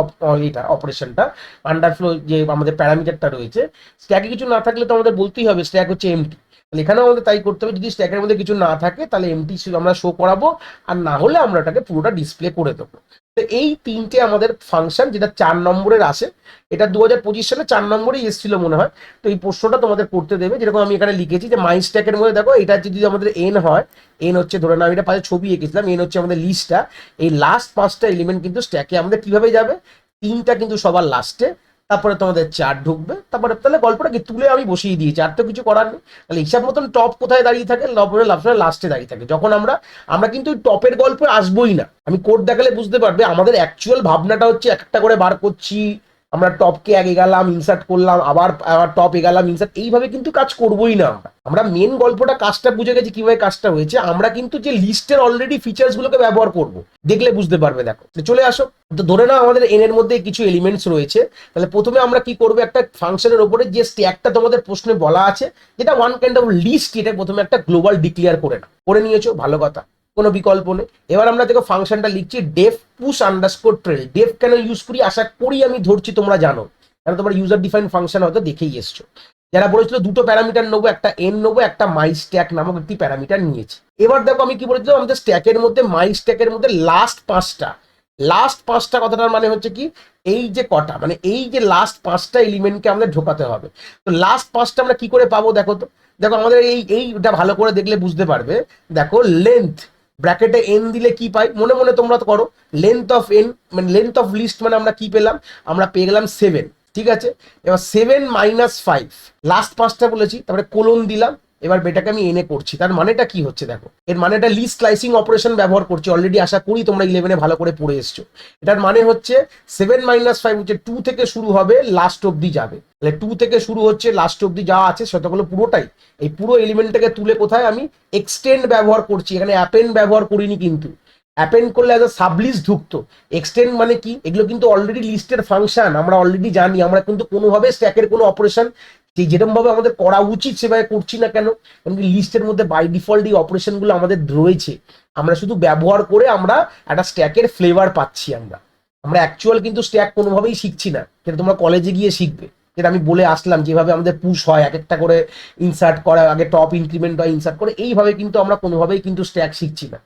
এটা অপারেশনটা আন্ডারফ্লো যে আমাদের প্যারামিটারটা রয়েছে, স্ট্যাকে কিছু না থাকলে তো আমাদের বলতেই হবে স্ট্যাক হচ্ছে এমটি, তাহলে এখানেও আমাদের তাই করতে হবে, যদি স্ট্যাকের মধ্যে কিছু না থাকে তাহলে এমটি আমরা শো করাবো, আর না হলে আমরা এটাকে পুরোটা ডিসপ্লে করে দেবো। তো এই 3টে আমাদের ফাংশন, যেটা 4 নম্বরের আসে, এটা 2025 সালে 4 নম্বরেই এসেছিল মনে হয়। তো এই প্রশ্নটা তোমাদের করতে দেবে, যেরকম আমি এখানে লিখেছি যে মাই স্ট্যাকের মধ্যে দেখো, এটা যদি আমাদের এন হয়, এন হচ্ছে ধরে নাও, এটা পাশে ছবি এঁকেছিলাম, এন হচ্ছে আমাদের লিস্টটা, এই লাস্ট 5টা এলিমেন্ট কিন্তু স্ট্যাকে আমাদের কিভাবে যাবে, 3টা কিন্তু সবার লাস্টে, তারপরে তোমাদের 4 ঢুকবে, তারপরে তাহলে গল্পটা কি তুলে আমি বসিয়ে দিয়েছি, আর তো কিছু করার নেই। তাহলে হিসাব মতন টপ কোথায় দাঁড়িয়ে থাকে, লাস্টে দাঁড়িয়ে থাকে। যখন আমরা কিন্তু টপের গল্পে আসবোই না, আমি কোড দেখালে বুঝতে পারবে। আমাদের অ্যাকচুয়াল ভাবনাটা হচ্ছে একটা করে বার করছি, আমরা টপকে আগে গেলাম, ইনসার্ট করলাম, আবার আবার টপ এগালাম, ইনসার্ট, এইভাবে কিন্তু কাজ করবোই না। আমরা মেন গল্পটা কাজটা বুঝে গেছি কিভাবে কাজটা হয়েছে। আমরা কিন্তু যে লিস্টের অলরেডি ফিচার্স গুলোকে ব্যবহার করব, দেখলে বুঝতে পারবে। দেখো চলে আসো, তো ধরে নাও আমাদের এন এর মধ্যে কিছু এলিমেন্টস রয়েছে। তাহলে প্রথমে আমরা কি করবো, একটা ফাংশনের উপরে যে স্ট্যাকটা তোমাদের প্রশ্নে বলা আছে, যেটা ওয়ান কাইন্ড অফ লিস্ট, এটা প্রথমে একটা গ্লোবাল ডিক্লেয়ার করে নিয়েছো, ভালো কথা, কোনো বিকল্প নেই। এবার আমরা দেখো ফাংশনটা লিখছি def push underscore trail. Def কেন ইউজ করি, আশা করি আমি ধরছি তোমরা জানো, কারণ তোমরা ইউজার ডিফাইন ফাংশন হয়তো দেখেই এসছো। যারা বলেছিল দুটো প্যারামিটার নেবো, একটা এন নেবো, একটা মাই স্ট্যাক নামক একটি প্যারামিটার নিয়েছি। এবার দেখো আমি কি বলেছিলাম, আমাদের স্ট্যাকের মধ্যে মাই স্ট্যাকের মধ্যে লাস্ট পাঁচটা কথাটার মানে হচ্ছে কি, এই যে কটা, মানে এই যে লাস্ট 5টা এলিমেন্টকে আমাদের ঢোকাতে হবে। তো লাস্ট 5টা আমরা কি করে পাবো, দেখো তো, দেখো আমাদের এইটা ভালো করে দেখলে বুঝতে পারবে। দেখো লেন্থ ব্র্যাকেটে এন দিলে কি পাই, মনে মনে তোমরা তো করো। লেন্থ অফ এন মানে লেন্থ অফ লিস্ট, মানে আমরা কি পেলাম, আমরা পেয়ে গেলাম 7, ঠিক আছে। এবার 7 - 5, লাস্ট 5টা বলেছি, তারপরে কোলন দিলাম। এবার বেটাকে আমি এনে করছি, তার মানেটা কি হচ্ছে দেখো, এর মানেটা লিস্ট স্লাইসিং অপারেশন ব্যবহার করছি। অলরেডি আশা করি তোমরা 11-এ ভালো করে পড়ে এসছো। এটার মানে হচ্ছে 7 - 5 হচ্ছে 2 থেকে শুরু হবে, লাস্ট অব্দি যাবে। তাহলে 2 থেকে শুরু হচ্ছে, লাস্ট অব্দি যা আছে সেটাগুলো পুরোটাই, এই পুরো এলিমেন্টটাকে তুলে কোথায় আমি এক্সটেন্ড ব্যবহার করছি, এখানে অ্যাপেন্ড ব্যবহার করিনি। কিন্তু অ্যাপেন্ড করলে অ্যাজ আ সাবলিস্ট ঢুকতো। এক্সটেন্ড মানে কি, এগুলো কিন্তু অলরেডি লিস্টের ফাংশন, আমরা অলরেডি জানি। আমরা কিন্তু কোনোভাবে স্ট্যাকের কোনো অপারেশন যেরকম ভাবে আমাদের করা উচিত সেভাবে করছি না। কেন, কারণ কি লিস্টের মধ্যে বাই ডিফল্ট এই অপারেশনগুলো আমাদের রয়েছে, আমরা শুধু ব্যবহার করে আমরা একটা স্ট্যাকের ফ্লেভার পাচ্ছি। আমরা অ্যাকচুয়াল কিন্তু স্ট্যাক কোনোভাবেই শিখছি না, যেটা তোমরা কলেজে গিয়ে শিখবে। যেটা আমি বলে আসলাম, যেভাবে আমাদের পুশ হয়, এক একটা করে ইনসার্ট করা, আগে টপ ইনক্রিমেন্ট হয়, ইনসার্ট করে, এইভাবে কিন্তু আমরা কোনোভাবেই কিন্তু স্ট্যাক শিখছি না।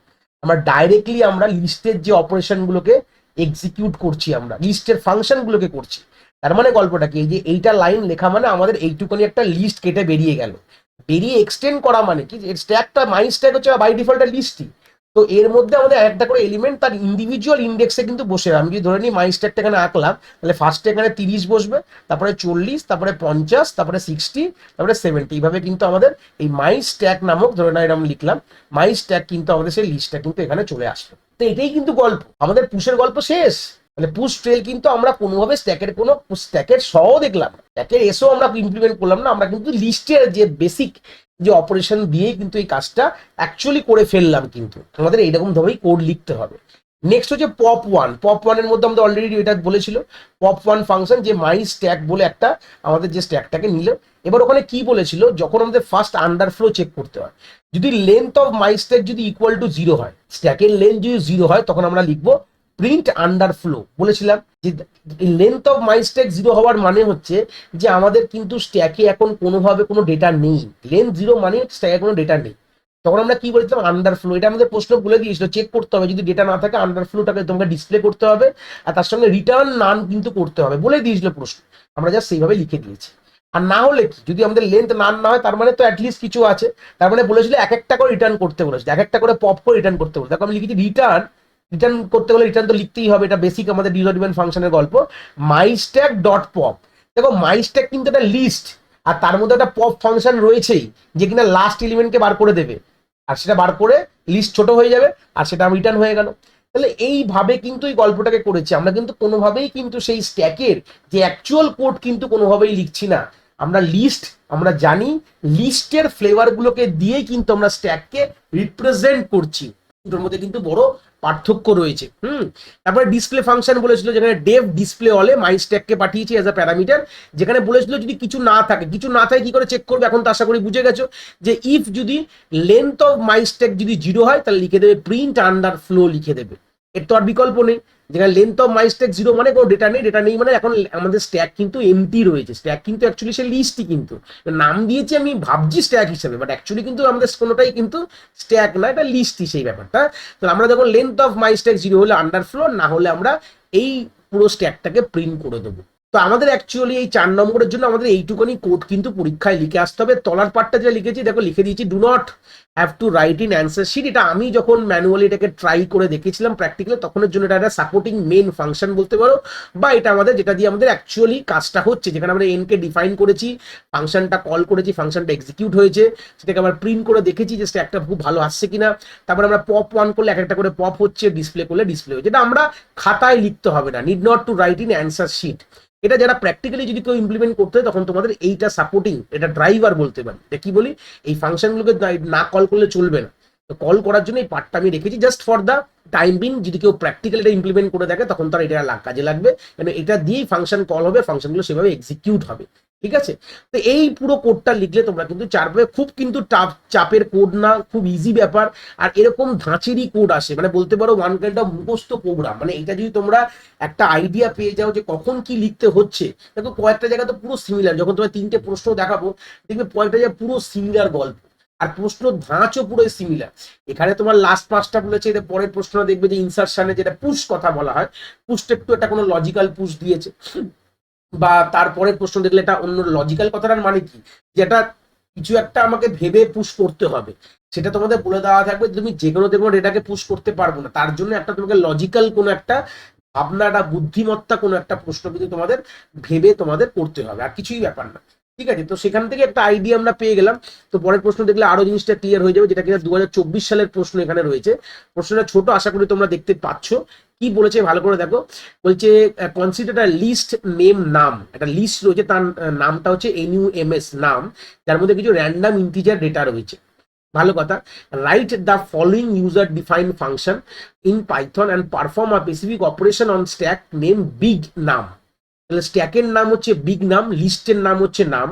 আমরা ডাইরেক্টলি আমরা লিস্টের যে অপারেশনগুলোকে এক্সিকিউট করছি, আমরা লিস্টের ফাংশনগুলোকে করছি। তার মানে গল্পটা কি, যে এইটা লাইন লেখা মানে আমাদের এইটুকুনি একটা লিস্ট কেটে বেরিয়ে গেল। বেরিয়ে এক্সটেন্ড করা মানে কি, স্ট্যাকটা মাই স্ট্যাক হচ্ছে বাই ডিফল্ট লিস্টই। তো এর মধ্যে আমাদের একটা করে এলিমেন্ট তার ইন্ডিভিজুয়াল ইন্ডেক্সে কিন্তু বসে। আমি যদি ধরে নিই মাই স্ট্যাকটা এখানে আঁকলাম, তাহলে ফার্স্টে এখানে 30 বসবে, তারপরে 40, তারপরে 50, তারপরে 60, তারপরে 70। এইভাবে কিন্তু আমাদের এই মাই স্ট্যাক নামক, ধরে না এরকম লিখলাম মাই স্ট্যাক, কিন্তু আমাদের সেই লিস্টটা কিন্তু এখানে চলে আসলো। তো এটাই কিন্তু গল্প, আমাদের পুশের গল্প শেষ। মানে পুশ ট্রেল কিন্তু আমরা কোনোভাবে স্ট্যাকের সহ দেখলাম, স্ট্যাকের এসও আমরা ইমপ্লিমেন্ট করলাম না। আমরা কিন্তু লিস্টের যে বেসিক যে অপারেশন দিয়ে কিন্তু এই কাজটা অ্যাকচুয়ালি করে ফেললাম। কিন্তু আমাদের এইরকম ভাবেই কোড লিখতে হবে। নেক্সট হচ্ছে পপ ওয়ানের মধ্যে আমাদের অলরেডি এটা বলেছিল, পপ ওয়ান ফাংশন, যে মাই স্ট্যাক বলে একটা আমাদের যে স্ট্যাকটাকে নিল। এবার ওখানে কি বলেছিল, যখন আমাদের ফার্স্ট আন্ডারফ্লো চেক করতে হয়, যদি লেন্থ অফ মাই স্ট্যাক যদি ইকুয়াল টু 0 হয়, স্ট্যাকের লেন্থ যদি 0 হয়, তখন আমরা লিখবো প্রিন্ট আন্ডারফ্লো। বলেছিলাম যে লেন্থ অফ মাই স্ট্যাক 0 হওয়ার মানে হচ্ছে যে আমাদের কিন্তু স্ট্যাকে এখন কোনোভাবে কোনো ডেটা নেই। লেন্থ 0 মানে স্ট্যাকে কোনো ডেটা নেই। তখন আমরা কি বলেছিলাম, আন্ডারফ্লো। এটা আমাদের প্রশ্ন বলে দিয়েছিল, চেক করতে হবে, যদি ডেটা না থাকে আন্ডারফ্লোটাকে তোমাকে ডিসপ্লে করতে হবে, আর তার সঙ্গে রিটার্ন নান কিন্তু করতে হবে, বলে দিয়েছিল প্রশ্ন। আমরা জাস্ট সেইভাবে লিখে দিয়েছি। আর না হলে কি, যদি আমাদের লেন্থ নান না হয়, তার মানে তো অ্যাটলিস্ট কিছু আছে। তার মানে বলেছিল এক একটা করে রিটার্ন করতে বলেছিল, এক একটা করে পপ করে রিটার্ন করতে বলেছিল। দেখো আমি লিখেছি রিটার্ন করতে হলে রিটার্ন তো লিখতেই হবে, এটা বেসিক আমাদের ইউজার ডিফাইন ফাংশনের গল্প। মাই স্ট্যাক ডট পপ। দেখো মাই স্ট্যাক কিন্তু একটা লিস্ট, আর তার মধ্যে একটা পপ ফাংশন রয়েছেই, যে কিনা লাস্ট এলিমেন্টকে বার করে দেবে, আর সেটা বার করে লিস্ট ছোট হয়ে যাবে, আর সেটা রিটার্ন হয়ে গেল। তাহলে এইভাবে কিন্তু এই গল্পটাকে করেছি আমরা। কিন্তু কোনোভাবেই কিন্তু সেই স্ট্যাকের যে অ্যাকচুয়াল কোড কিন্তু কোনোভাবেই লিখছি না। আমরা লিস্ট, আমরা জানি লিস্টের ফ্লেভারগুলোকে দিয়েই কিন্তু আমরা স্ট্যাককে রিপ্রেজেন্ট করছি। দুটোর মধ্যে কিন্তু বড় পার্থক্য রয়েছে। তারপরে ডিসপ্লে ফাংশন বলেছিল, যেখানে ডেভ ডিসপ্লে হলে মাই স্ট্যাককে পাঠিয়েছি অ্যাজ আ প্যারামিটার। যেখানে বলেছিল যদি কিছু না থাকে কি করে চেক করবে, এখন তো আশা করি বুঝে গেছো যে ইফ যদি লেন্থ অফ মাই স্ট্যাক যদি 0 হয়, তাহলে লিখে দেবে প্রিন্ট আন্ডারফ্লো, লিখে দেবে। এর তো আর বিকল্প নেই। যেখানে লেন্থ অফ মাই স্ট্যাক 0 মানে কোনো ডেটা নেই মানে এখন আমাদের স্ট্যাক কিন্তু এমটি রয়েছে। স্ট্যাক কিন্তু অ্যাকচুয়ালি সে লিস্টই, কিন্তু নাম দিয়েছি আমি ভাবছি স্ট্যাক হিসেবে, বাট অ্যাকচুয়ালি কিন্তু আমাদের কোনোটাই কিন্তু স্ট্যাক না, এটা লিস্টই সেই ব্যাপারটা। তো আমরা যখন লেন্থ অফ মাই স্ট্যাক 0 হলে আন্ডারফ্লো, না হলে আমরা এই পুরো স্ট্যাকটাকে প্রিন্ট করে দেবো। তো আমাদের অ্যাকচুয়ালি এই 4 নম্বরের জন্য আমাদের এইটুকুনি কোড কিন্তু পরীক্ষায় লিখে আসতে হবে। তলার পার্টটা যেটা লিখেছি দেখো, লিখে দিয়েছি do not have to write in answer sheet. এটা আমি যখন ম্যানুয়ালি এটাকে ট্রাই করে দেখেছিলাম প্র্যাকটিক্যালি, তখনের জন্য এটা একটা সাপোর্টিং মেন ফাংশন বলতে পারো, বা এটা আমাদের যেটা দিয়ে আমাদের অ্যাকচুয়ালি কাজটা হচ্ছে, যেখানে আমরা এনকে ডিফাইন করেছি, ফাংশনটা কল করেছি, ফাংশনটা এক্সিকিউট হয়েছে, সেটাকে আবার প্রিন্ট করে দেখেছি যে স্ট্যাকটা খুব ভালো আসছে কিনা। তারপর আমরা পপ ওয়ান করলে এক একটা করে পপ হচ্ছে, ডিসপ্লে করলে ডিসপ্লে হচ্ছে। যেটা আমরা খাতায় লিখতে হবে না, need not to write in answer sheet. এটা যারা প্র্যাকটিক্যালি যদি কেউ ইমপ্লিমেন্ট করতে হয়, তখন তোমাদের এইটা সাপোর্টিং, এটা ড্রাইভার বলতে পারি। কি বলি, এই ফাংশনগুলোকে না কল করলে চলবে না, তো কল করার জন্য এই পার্টটা আমি রেখেছি just for the time being. যদি কেউ প্র্যাকটিক্যালি এটা ইমপ্লিমেন্ট করে দেখে, তখন তার এটা কাজে লাগবে, কারণ এটা দিয়েই ফাংশন কল হবে, ফাংশনগুলো সেভাবে এক্সিকিউট হবে। ঠিক আছে, তো এই পুরো কোডটা লিখলে তোমরা কিন্তু চারভাবে, খুব কিন্তু চাপের কোড না, খুব ইজি ব্যাপার। আর এরকম ধাঁচেরই কোড আসে, মানে বলতে পারো ওয়ান কাইন্ড অফ মুখস্থ প্রোগ্রাম। মানে এটা যদি তোমরা একটা আইডিয়া পেয়ে যাও যে কখন কি লিখতে হচ্ছে, দেখো কয়েকটা জায়গা তো পুরো সিমিলার, যখন তোমার তিনটে প্রশ্ন দেখাবো দেখবে কয়েকটা জায়গা পুরো সিমিলার গল্প, আর প্রশ্ন ধাঁচও পুরো সিমিলার। এখানে তোমার লাস্ট পাঁচটা বলেছে, এদের পরের প্রশ্ন দেখবে যে ইনসার্শনে যেটা পুশ কথা বলা হয়, পুশটা একটু একটা কোনো লজিক্যাল পুশ দিয়েছে, বা তারপরের প্রশ্ন দেখলে এটা অন্য লজিক্যাল কথাটার মানে কি, যেটা কিছু একটা আমাকে ভেবে পুশ করতে হবে, সেটা তোমাদের বলে দেওয়া থাকবে। তুমি যে কোনো ডেটাকে পুশ করতে পারবো না, তার জন্য একটা তোমাকে লজিক্যাল কোনো একটা ভাবনা, একটা বুদ্ধিমত্তা, কোনো একটা প্রশ্ন কিন্তু তোমাদের ভেবে তোমাদের করতে হবে, আর কিছুই ব্যাপার না। ঠিক আছে, তো সেখান থেকে একটা আইডিয়া আমরা পেয়ে গেলাম। তো পরের প্রশ্ন দেখলে আরো জিনিসটা ক্লিয়ার হয়ে যাবে, যেটা কিনা 2024 সালের প্রশ্ন এখানে রয়েছে। প্রশ্নটা ছোট, আশা করি তোমরা দেখতে পাচ্ছ। কি বলেছে ভালো করে দেখো, বলছে কনসিডার আ লিস্ট নেম, নাম, একটা লিস্ট রয়েছে, তার নামটা হচ্ছে NUMS নাম, যার মধ্যে কিছু র্যান্ডাম ইন্টিজার ডেটা রয়েছে। ভালো কথা, write the following user define function in Python and perform a specific operation on stack name big নাম। তাহলে স্ট্যাকের নাম হচ্ছে বিগ নাম, লিস্টের নাম হচ্ছে নাম।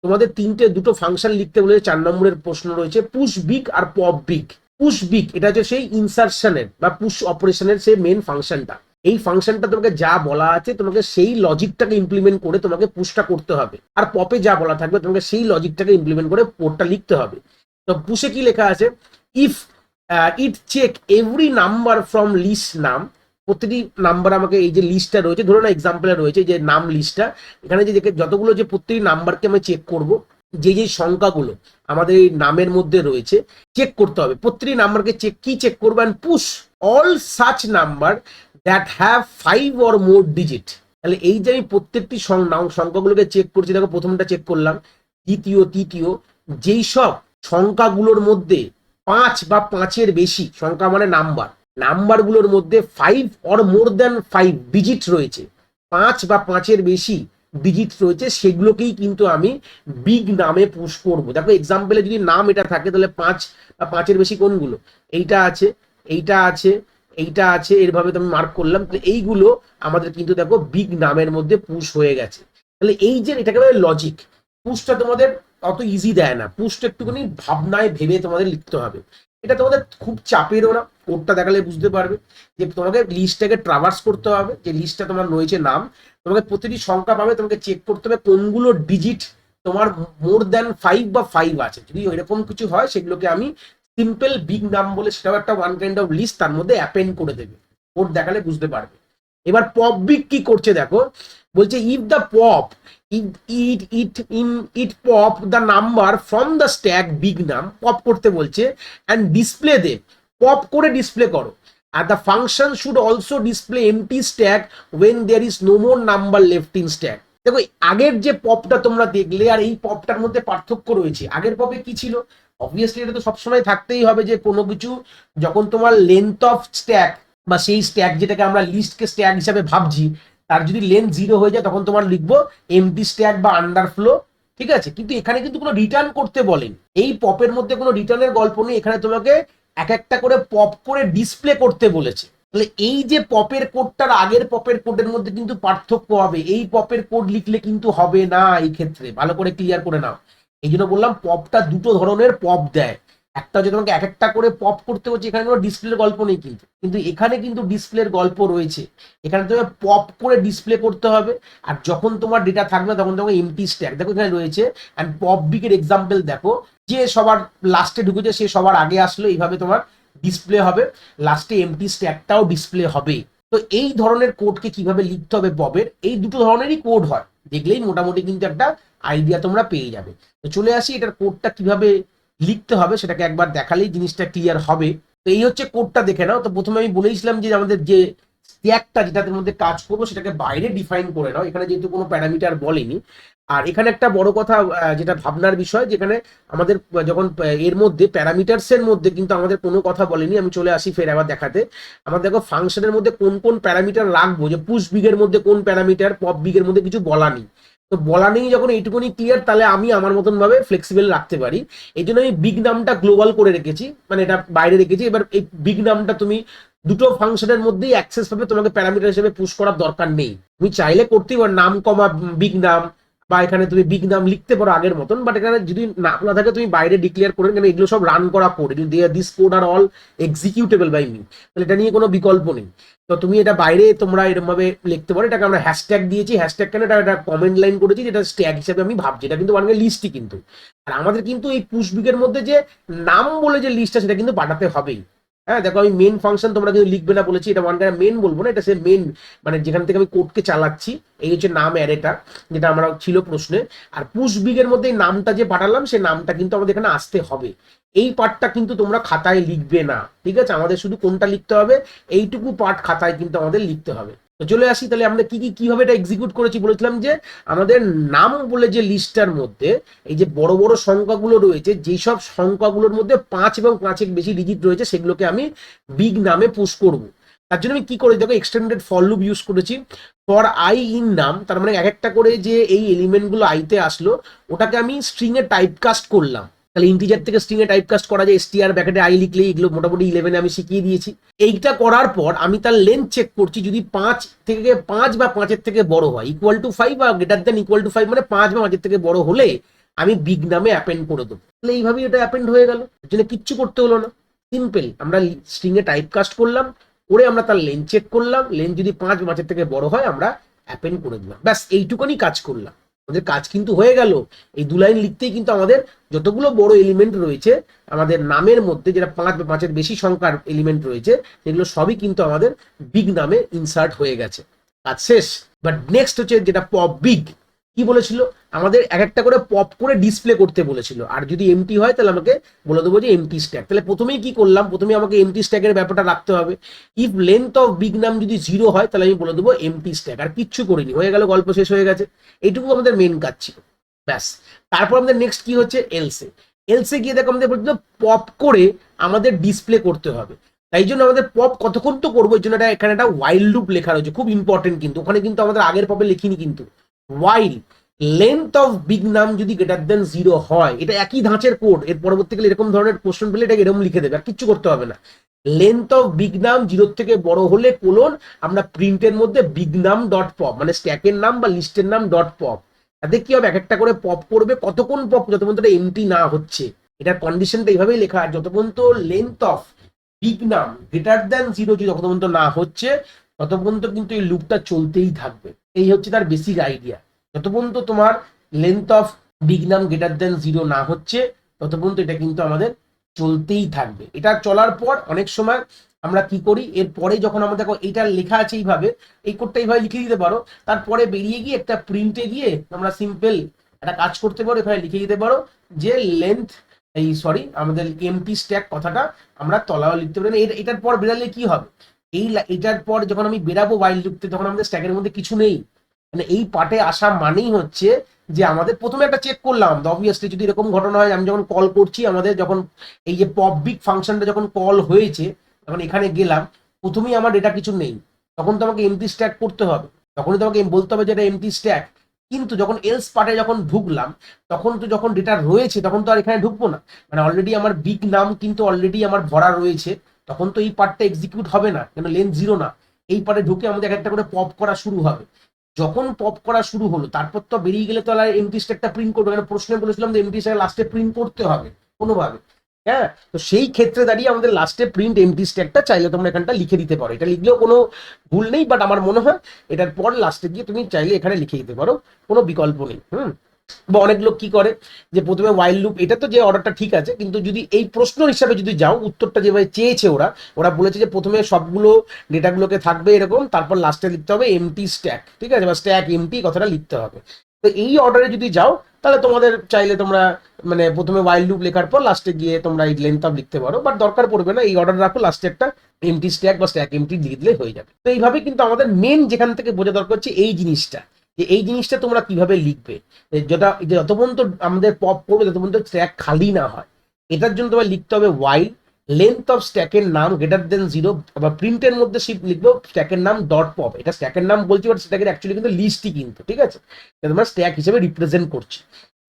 তোমাদের দুটো ফাংশন লিখতে বলে 4 নম্বরের প্রশ্ন রয়েছে, পুশ বিগ আর পপ বিগ। পুশ বিগ এটা হচ্ছে সেই ইনসার্শনের বা পুশ অপারেশনের সেই মেন ফাংশনটা। এই ফাংশনটা তোমাকে যা বলা আছে, তোমাকে সেই লজিকটাকে ইমপ্লিমেন্ট করে তোমাকে পুশটা করতে হবে, আর পপে যা বলা থাকবে তোমাকে সেই লজিকটাকে ইমপ্লিমেন্ট করে কোডটা লিখতে হবে। তো পুশে কি লেখা আছে, if it check every number from list নাম, প্রতিটি নাম্বার আমাকে, এই যে লিস্টটা রয়েছে, ধরো না এক্সাম্পলে রয়েছে যে নাম লিস্টটা, এখানে যে যতগুলো যে প্রতিটি নাম্বারকে আমি চেক করব, যে যে সংখ্যাগুলো আমাদের এই নামের মধ্যে রয়েছে চেক করতে হবে, প্রতিটি নাম্বারকে চেক করবো, and push all such number that have 5 or more digit. তাহলে এই যে আমি প্রত্যেকটি সংখ্যাগুলোকে চেক করছি, দেখো প্রথমটা চেক করলাম, দ্বিতীয়, তৃতীয়, যেই সব সংখ্যাগুলোর মধ্যে 5 বা 5-এর বেশি, সংখ্যা মানে নাম্বারগুলোর মধ্যে 5 or more than 5 ডিজিট রয়েছে, 5 বা 5-এর বেশি ডিজিট রয়েছে, সেগুলোকেই কিন্তু আমি বিগ নামে পুশ করব। দেখো এক্সাম্পলে যদি নাম এটা থাকে, তাহলে 5 বা 5-এর বেশি কোনগুলো, এইটা আছে, এইটা আছে, এইটা আছে, এরভাবে তো আমি মার্ক করলাম। তাহলে এইগুলো আমাদের কিন্তু দেখো বিগ নামের মধ্যে পুশ হয়ে গেছে। তাহলে এই যে এটাকে বলে লজিক, পুশটা তোমাদের অত ইজি দেয় না, পুশটা একটুখানি ভাবনায় ভেবে তোমাদের লিখতে হবে। এটা তোমাদের খুব চাপেরও না, কোডটা দেখালে বুঝতে পারবে যে তোমাকে লিস্টটাকে ট্রাভার্স করতে হবে, যে লিস্টটা তোমার রয়েছে নাম, তোমাকে প্রতিটি সংখ্যা পাবে, তোমাকে চেক করতে হবে কোনগুলো ডিজিট তোমার মোর দ্যান 5 বা 5 আছে। যদি এরকম কিছু হয়, সেগুলোকে আমি সিম্পল বিগ নাম বলে, সেটাও একটা ওয়ান কাইন্ড অফ লিস্ট, তার মধ্যে অ্যাপেন্ড করে দেবে, কোড দেখালে বুঝতে পারবে। এবার পপ বিগ কি করছে দেখো, বলছে if the pop it pop the number from the stack big নাম, পপ করতে বলছে, অ্যান্ড ডিসপ্লে দে, পপ করে ডিসপ্লে করো, আর the function should also display empty stack when there is no more number left in stack. দেখো আগের যে পপটা তোমরা দেখলে আর এই পপটার মধ্যে পার্থক্য রয়েছে। আগের পপে কি ছিল, অবভিয়াসলি এটা তো সবসময় থাকতেই হবে যে কোনো কিছু যখন তোমার লেন্থ অফ স্ট্যাক বা সেই স্ট্যাক যেটাকে আমরা লিস্টকে স্ট্যাক হিসাবে ভাবছি, তার যদি লেন্থ 0 হয়ে যায়, তখন তোমার লিখবো এমটি স্ট্যাক বা আন্ডারফ্লো। ঠিক আছে, কিন্তু এখানে কিন্তু কোনো রিটার্ন করতে বলেন, এই পপের মধ্যে কোনো রিটার্নের গল্প নেই, এখানে তোমাকে এক একটা করে পপ করে ডিসপ্লে করতে বলেছে। তাহলে এই যে পপের কোডটার আগের পপের কোডের মধ্যে কিন্তু পার্থক্য হবে, এই পপের কোড লিখলে কিন্তু হবে না, এই ক্ষেত্রে ভালো করে ক্লিয়ার করে নাও। এই জন্য বললাম পপটা দুটো ধরনের পপ দেয়, একটা হচ্ছে তোমাকে এক একটা করে পপ করতে হচ্ছে, এখানে কোনো ডিসপ্লের গল্প নেই, কিন্তু এখানে কিন্তু ডিসপ্লের গল্প রয়েছে। এখানে তোমাকে পপ করে ডিসপ্লে করতে হবে, আর যখন তোমার ডেটা থাকবে তখন তোমাকে এমটি স্ট্যাক, দেখো এখানে রয়েছে। অ্যান্ড পপ বিগের এক্সাম্পল দেখো, যে সবার লাস্টে ঢুকেছে সে সবার আগে আসলো, এইভাবে তোমার ডিসপ্লে হবে, লাস্টে এমটি স্ট্যাকটাও ডিসপ্লে হবে। তো এই ধরনের কোডকে কিভাবে লিখতে হবে পপের, এই দুটো ধরনেরই কোড হয়, দেখলেই মোটামুটি কিন্তু একটা আইডিয়া তোমরা পেয়ে যাবে। তো চলে আসি এটার কোডটা কিভাবে লিখতে হবে সেটাকে একবার দেখালেই জিনিসটা ক্লিয়ার হবে। তো এই হচ্ছে কোডটা, দেখে নাও। তো প্রথমে আমি বলেইছিলাম যে আমাদের যে স্ট্যাকটা যেটার মধ্যে কাজ করবো সেটাকে বাইরে ডিফাইন করে নাও, এখানে যেহেতু কোনো প্যারামিটার বলেনি। আর এখানে একটা বড় কথা যেটা ভাবনার বিষয়, যেখানে আমাদের যখন এর মধ্যে প্যারামিটার্স এর মধ্যে কিন্তু আমাদের কোনো কথা বলেনি। আমি চলে আসি ফের আবার দেখাতে। আমার দেখো ফাংশনের মধ্যে কোন কোন প্যারামিটার রাখবো, যে পুশ বিগের মধ্যে কোন প্যারামিটার, পপ বিগের মধ্যে কিছু বলা নেই। তো বলা নেই যখন এইটুকুনি ক্লিয়ার, তাহলে আমি আমার মতন ভাবে ফ্লেক্সিবল রাখতে পারি। এই জন্য আমি বিগ নামটা গ্লোবাল করে রেখেছি, মানে এটা বাইরে রেখেছি। এবার এই বিগ নামটা তুমি দুটো ফাংশনের মধ্যেই অ্যাক্সেস পাবে, তোমাকে প্যারামিটার হিসেবে পুশ করার দরকার নেই। তুমি চাইলে করতেই পারো নাম কমা বিগ নাম, বা এখানে তুমি বিগ নাম লিখতে পারো আগের মতন। বাট এখানে যদি না খোলা থাকে তুমি বাইরে ডিক্লেয়ার করে, কেন এগুলো সব রান করা code, this code are all executable by me, তাহলে এটা নিয়ে কোনো বিকল্প নেই। তো তুমি এটা বাইরে তোমরা এরকম ভাবে লিখতে পারো। এটাকে আমরা হ্যাশট্যাগ দিয়েছি, হ্যাশট্যাগ কেন, এটা কমেন্ট লাইন করেছি, যেটা স্ট্যাগ হিসেবে আমি ভাবছি। এটা কিন্তু ওয়ান লিস্টই কিন্তু। আর আমাদের কিন্তু এই পুশ বিগের মধ্যে যে নাম বলে যে লিস্টটা, সেটা কিন্তু পাঠাতে হবেই। হ্যাঁ দেখো, আমি মেন ফাংশন তোমরা কিন্তু লিখবে না বলেছি, এটা ওয়ান মেন বলবো না, এটা সে মেন, মানে যেখান থেকে আমি কোডকে চালাচ্ছি। এই হচ্ছে নাম অ্যারেটা, যেটা আমরা ছিল প্রশ্নে। আর পুশ বিগের মধ্যে এই নামটা যে পাঠালাম, সেই নামটা কিন্তু আমাদের এখানে আসতে হবে। এই পার্টটা কিন্তু তোমরা খাতায় লিখবে না, ঠিক আছে? আমাদের শুধু কোনটা লিখতে হবে, এইটুকু পার্ট খাতায় কিন্তু আমাদের লিখতে হবে। তো চলে আসি তাহলে, আমরা কিভাবে এটা এক্সিকিউট করেছি। বলেছিলাম যে আমাদের নাম বলে যে লিস্টটার মধ্যে এই যে বড় বড় সংখ্যাগুলো রয়েছে, যেসব সংখ্যাগুলোর মধ্যে 5 এবং 5-এর বেশি ডিজিট রয়েছে, সেগুলোকে আমি বিগ নামে পুশ করব। তার জন্য আমি কি করেছি দেখো, এক্সটেন্ডেড ফর লুপ ইউজ করেছি। ফর আই ইন নাম, তার মানে এক একটা করে যে এই এলিমেন্টগুলো আইতে আসলো, ওটাকে আমি স্ট্রিং এ টাইপকাস্ট করলাম। তাহলে ইন্টিজার থেকে স্ট্রিং এ টাইপকাস্ট করা যায়, str ব্র্যাকেটে আই লিখলে, এগুলো মোটামুটি 11-এ আমি শিখিয়ে দিয়েছি। এইটা করার পর আমি তার লেন্থ চেক করছি, যদি 5 বা 5-এর থেকে বড় হয়, ইকুয়াল টু 5 বা গ্রেটার দেন ইকুয়াল টু 5, মানে 5 বা 5-এর থেকে বড় হলে আমি বিগ নামে অ্যাপেন্ড করে দেবো। তাহলে এইভাবেই এটা অ্যাপেন্ড হয়ে গেল, এর জন্য কিচ্ছু করতে হলো না। সিম্পল, আমরা স্ট্রিং এ টাইপকাস্ট করলাম, করে আমরা তার লেন্থ চেক করলাম, লেন্থ যদি 5 বা 5-এর থেকে বড় হয় আমরা অ্যাপেন্ড করে দিলাম। ব্যাস এইটুকুনি কাজ করলাম, আমাদের কাজ কিন্তু হয়ে গেল। এই 2 লাইন লিখতেই কিন্তু আমাদের যতগুলো বড় এলিমেন্ট রয়েছে আমাদের নামের মধ্যে, যেটা 5 বা 5-এর বেশি সংখ্যার এলিমেন্ট রয়েছে, সেগুলো সবই কিন্তু আমাদের বিগ নামে ইনসার্ট হয়ে গেছে। কাজ শেষ। বাট নেক্সট হচ্ছে যেটা পপ বিগ। কি বলেছিল, আমাদের এক একটা করে পপ করে ডিসপ্লে করতে বলেছিল। আর যদি এমটি হয় তাহলে আমাকে বলে দেবো যে এমটি স্ট্যাক। তাহলে প্রথমেই কি করলাম, প্রথমে আমাকে এমটি স্ট্যাকের ব্যাপারটা রাখতে হবে। ইফ লেন্থ অফ বিগ নাম যদি 0 হয়, তাহলে আমি বলে দেবো এমটি স্ট্যাক। আর কিচ্ছু করিনি, হয়ে গেল, গল্প শেষ হয়ে গেছে। এইটুকু আমাদের মেন কাজ ছিল, ব্যাস। তারপর আমাদের নেক্সট কি হচ্ছে, এলসে। এলসে গিয়ে দেখো আমাদের পপ করে আমাদের ডিসপ্লে করতে হবে। তাই জন্য আমাদের পপ কতক্ষণ তো করবো, এর জন্য এখানে একটা ওয়াইল লুপ লেখা রয়েছে, খুব ইম্পর্টেন্ট কিন্তু। ওখানে কিন্তু আমাদের আগের পপে লিখিনি কিন্তু। ওয়াইল লেন্থ অফ বিগ নাম যদি গ্রেটার দেন 0 হয়, এটা একই ধাঁচের কোড, এর পরবর্তীকালে এরকম ধরনের কোশ্চেন পেলে এটাকে এরকম লিখে দেবে, আর কিচ্ছু করতে হবে না। লেন্থ অফ বিগ নাম 0 থেকে বড় হলে কোলন, আমরা প্রিন্টের মধ্যে বিগ নাম ডট পপ, মানে স্ট্যাকের নাম বা লিস্টের নাম ডট পপ। তাতে কি হবে, এক একটা করে পপ করবে। কতক্ষণ পপ, যত পর্যন্ত এমটি না হচ্ছে। এটার কন্ডিশনটা এইভাবেই লেখা, আর যত পর্যন্ত লেন্থ অফ বিগ নাম গ্রেটার দেন 0 যদি যত পর্যন্ত না হচ্ছে, তত পর্যন্ত কিন্তু এই লুপটা চলতেই থাকবে। এই হচ্ছে তার বেসিক আইডিয়া। যত পর্যন্ত তোমার লেন্থ অফ বিগ নাম গ্রেটার দেন 0 না হচ্ছে, তত পর্যন্ত এটা কিন্তু আমাদের চলতেই থাকবে। এটা চলার পর অনেক সময় আমরা কি করি, এরপরে যখন আমরা দেখো এটা লেখা আছে এইভাবে, এই কোডটা এইভাবে লিখে দিতে পারো। তারপরে বেরিয়ে গিয়ে একটা প্রিন্টে গিয়ে আমরা সিম্পল একটা কাজ করতে পারো, এখানে লিখে দিতে পারো যে লেন্থ, এই সরি আমাদের এমটি স্ট্যাক কথাটা আমরা তলাও লিখতে পারি। এটার পর বেরালে কি হবে, এটার পর যখন আমি বেরাবো ওয়াইল লিখতে, তখন আমাদের স্ট্যাকের মধ্যে কিছু নেই। মানে এই পার্টে আসা মানেই হচ্ছে যে আমাদের প্রথমে একটা চেক করলাম। অবভিয়াসলি যদি এরকম ঘটনা হয়, আমি যখন কল করছি, আমাদের যখন এই যে পপ বিগ ফাংশনটা যখন কল হয়েছে, তখন এখানে গেলাম, প্রথমেই আমার ডেটা কিছু নেই, তখন তো আমাকে এমটি স্ট্যাক করতে হবে, তখনই তো আমাকে বলতে হবে যে এটা এমটি স্ট্যাক। কিন্তু যখন এলস পার্টে যখন ঢুকলাম, তখন তো যখন ডেটা রয়েছে, তখন তো আর এখানে ঢুকবো না, মানে অলরেডি আমার বিগ নাম কিন্তু অলরেডি আমার ভরা রয়েছে, তখন তো এই পার্টটা এক্সিকিউট হবে না, কেন লেন্থ 0 না। এই পার্টে ঢুকে আমাদের একটা করে পপ করা শুরু হবে। যখন পপ করা শুরু হলো, তারপর তো বেরিয়ে গেলে তো আর এমটি স্ট্যাকটা প্রিন্ট করবে, কারণ প্রশ্নে বলেছিলাম যে এমটি স্ট্যাক লাস্টে প্রিন্ট করতে হবে কোনোভাবে। হ্যাঁ, তো সেই ক্ষেত্রে দাঁড়িয়ে আমাদের লাস্টে প্রিন্ট এমটি স্ট্যাকটা চাইলে তোমরা এখানটা লিখে দিতে পারো, এটা লিখলেও কোনো ভুল নেই। বাট আমার মনে হয় এটার পর লাস্টে গিয়ে তুমি চাইলে এখানে লিখে দিতে পারো, কোনো বিকল্প নেই। বা অনেক লোক কি করে যে প্রথমে ওয়াইল লুপ, এটা তো যে অর্ডারটা ঠিক আছে, কিন্তু যদি এই প্রশ্ন হিসাবে যদি যাও, উত্তরটা যেভাবে চেয়েছে ওরা, ওরা বলেছে যে প্রথমে সবগুলো ডেটাগুলোকে থাকবে এরকম, তারপর লাস্টে লিখতে হবে এমটি স্ট্যাক, ঠিক আছে, বা স্ট্যাক এমটি কথাটা লিখতে হবে। তো তো এই অর্ডারে যদি যাও তাহলে তোমাদের চাইলে তোমরা মানে প্রথমে ওয়াইল লুপ লেখার পর লাস্টে গিয়ে তোমরা এই লেন্থ অফ লিখতে পারো, বাট দরকার পড়বে না, এই অর্ডার রাখো, লাস্টে একটা এমটি স্ট্যাক বা স্ট্যাক এমটি লিখে দিলে হয়ে যাবে। তো এইভাবে কিন্তু আমাদের মেন যেখান থেকে বোঝা দরকার হচ্ছে এই জিনিসটা, যে এই জিনিসটা তোমরা কিভাবে লিখবে, যেটা যত পর্যন্ত আমাদের পপ করবে তত পর্যন্ত স্ট্যাক খালি না হয়, এটার জন্য তোমার লিখতে হবে ওয়াইল লেন্থ অফ স্ট্যাকের নাম গ্রেটার দেন 0, বা প্রিন্টের মধ্যে শিফট লিখবো স্ট্যাকের নাম ডট পপ, এটা স্ট্যাকের নাম বলছি বাট স্ট্যাকের অ্যাকচুয়ালি কিন্তু লিস্টই কিন্তু, ঠিক আছে, তোমরা স্ট্যাক হিসেবে রিপ্রেজেন্ট করছি।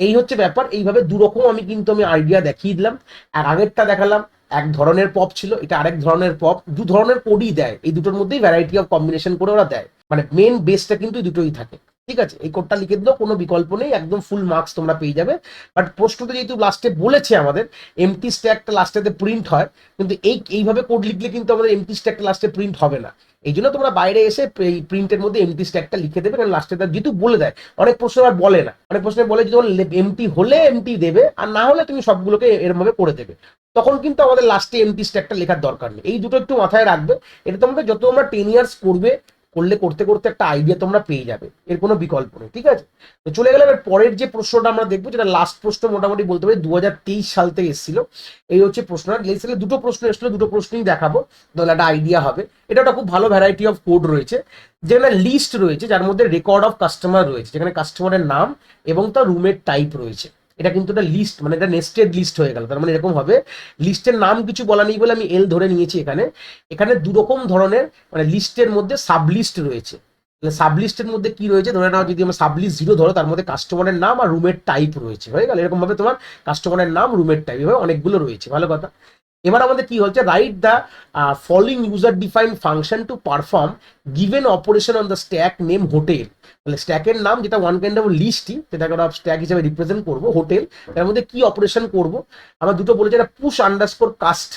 এই হচ্ছে ব্যাপার। এইভাবে দুরকম আমি আইডিয়া দেখিয়ে দিলাম। আর আগেরটা দেখালাম এক ধরনের পপ ছিল, এটা আরেক ধরনের পপ, দু ধরনের কোডই দেয়, এই দুটোর মধ্যেই ভ্যারাইটি অফ কম্বিনেশন করে ওরা দেয়, মানে মেন বেসটা কিন্তু দুটোই থাকে, ঠিক আছে। এই কোডটা লিখে দিলেও কোনো বিকল্প নেই, একদম ফুল মার্কস তোমরা পেয়ে যাবে। বাট প্রশ্নটা যেহেতু লাস্টে বলেছে আমাদের এমটি স্ট্যাকটা লাস্টেতে প্রিন্ট হয়, কিন্তু এইভাবে কোড লিখলে কিন্তু আমাদের এমটি স্ট্যাকটা লাস্টে প্রিন্ট হবে না। এই জন্য তোমরা বাইরে এসে এই প্রিন্টের মধ্যে এমটি স্ট্যাকটা লিখে দেবে, কারণ লাস্টে তার যেহেতু বলে দেয়। অনেক প্রশ্ন আর বলে না, অনেক প্রশ্নে বলে যে এমটি হলে এমটি দেবে, আর না হলে তুমি সবগুলোকে এরমভাবে করে দেবে, তখন কিন্তু আমাদের লাস্টে এমটি স্ট্যাকটা লেখার দরকার নেই। এই দুটো একটু মাথায় রাখবে, এটা তোমাদের যত তোমরা 10 ইয়ার্স করতে করতে একটা আইডিয়া তোমরা পেয়ে যাবে, এর কোনো বিকল্প নেই, ঠিক আছে। তো চলে গেলাম এর পরের যে প্রশ্নটা আমরা দেখবো, যেটা লাস্ট প্রশ্ন মোটামুটি বলতে পারি 2023 সাল থেকে এসেছিল। এই হচ্ছে প্রশ্নটা, দুটো প্রশ্ন এসেছিল, দুটো প্রশ্নই দেখাবো, তাহলে একটা আইডিয়া হবে। এটা একটা খুব ভালো ভ্যারাইটি অফ কোড রয়েছে, যেখানে লিস্ট রয়েছে, যার মধ্যে রেকর্ড অফ কাস্টমার রয়েছে, যেখানে কাস্টমারের নাম এবং তার রুমের টাইপ রয়েছে। এটা কিন্তু একটা লিস্ট, মানে এটা নেস্টেড লিস্ট হয়ে গেল। তার মানে এরকম হবে, লিস্টের নাম কিছু বলা নেই বলে আমি এল ধরে নিয়েছি। এখানে এখানে দুরকম ধরনের মানে লিস্টের মধ্যে সাবলিস্ট রয়েছে। সাবলিস্টের মধ্যে কি রয়েছে, ধরে নাও যদি আমরা সাবলিস্ট 0 ধরো, তার মধ্যে কাস্টমারের নাম আর রুমের টাইপ রয়েছে, হয়ে গেল। এরকম ভাবে তোমার কাস্টমারের নাম, রুমের টাইপ, এভাবে অনেকগুলো রয়েছে, ভালো কথা। এবার আমাদের কি হচ্ছে, write the following user defined function to perform given operation on the stack name hotel. তাহলে স্ট্যাকের নাম যেটা ওয়ান কাইন্ড অফ লিস্টই, সেটাকে আমরা স্ট্যাক হিসেবে রিপ্রেজেন্ট করবো, হোটেল, তার মধ্যে কি অপারেশন করব। আমরা দুটো বলেছি, একটা পুশ আন্ডারস্কোর কাস্ট,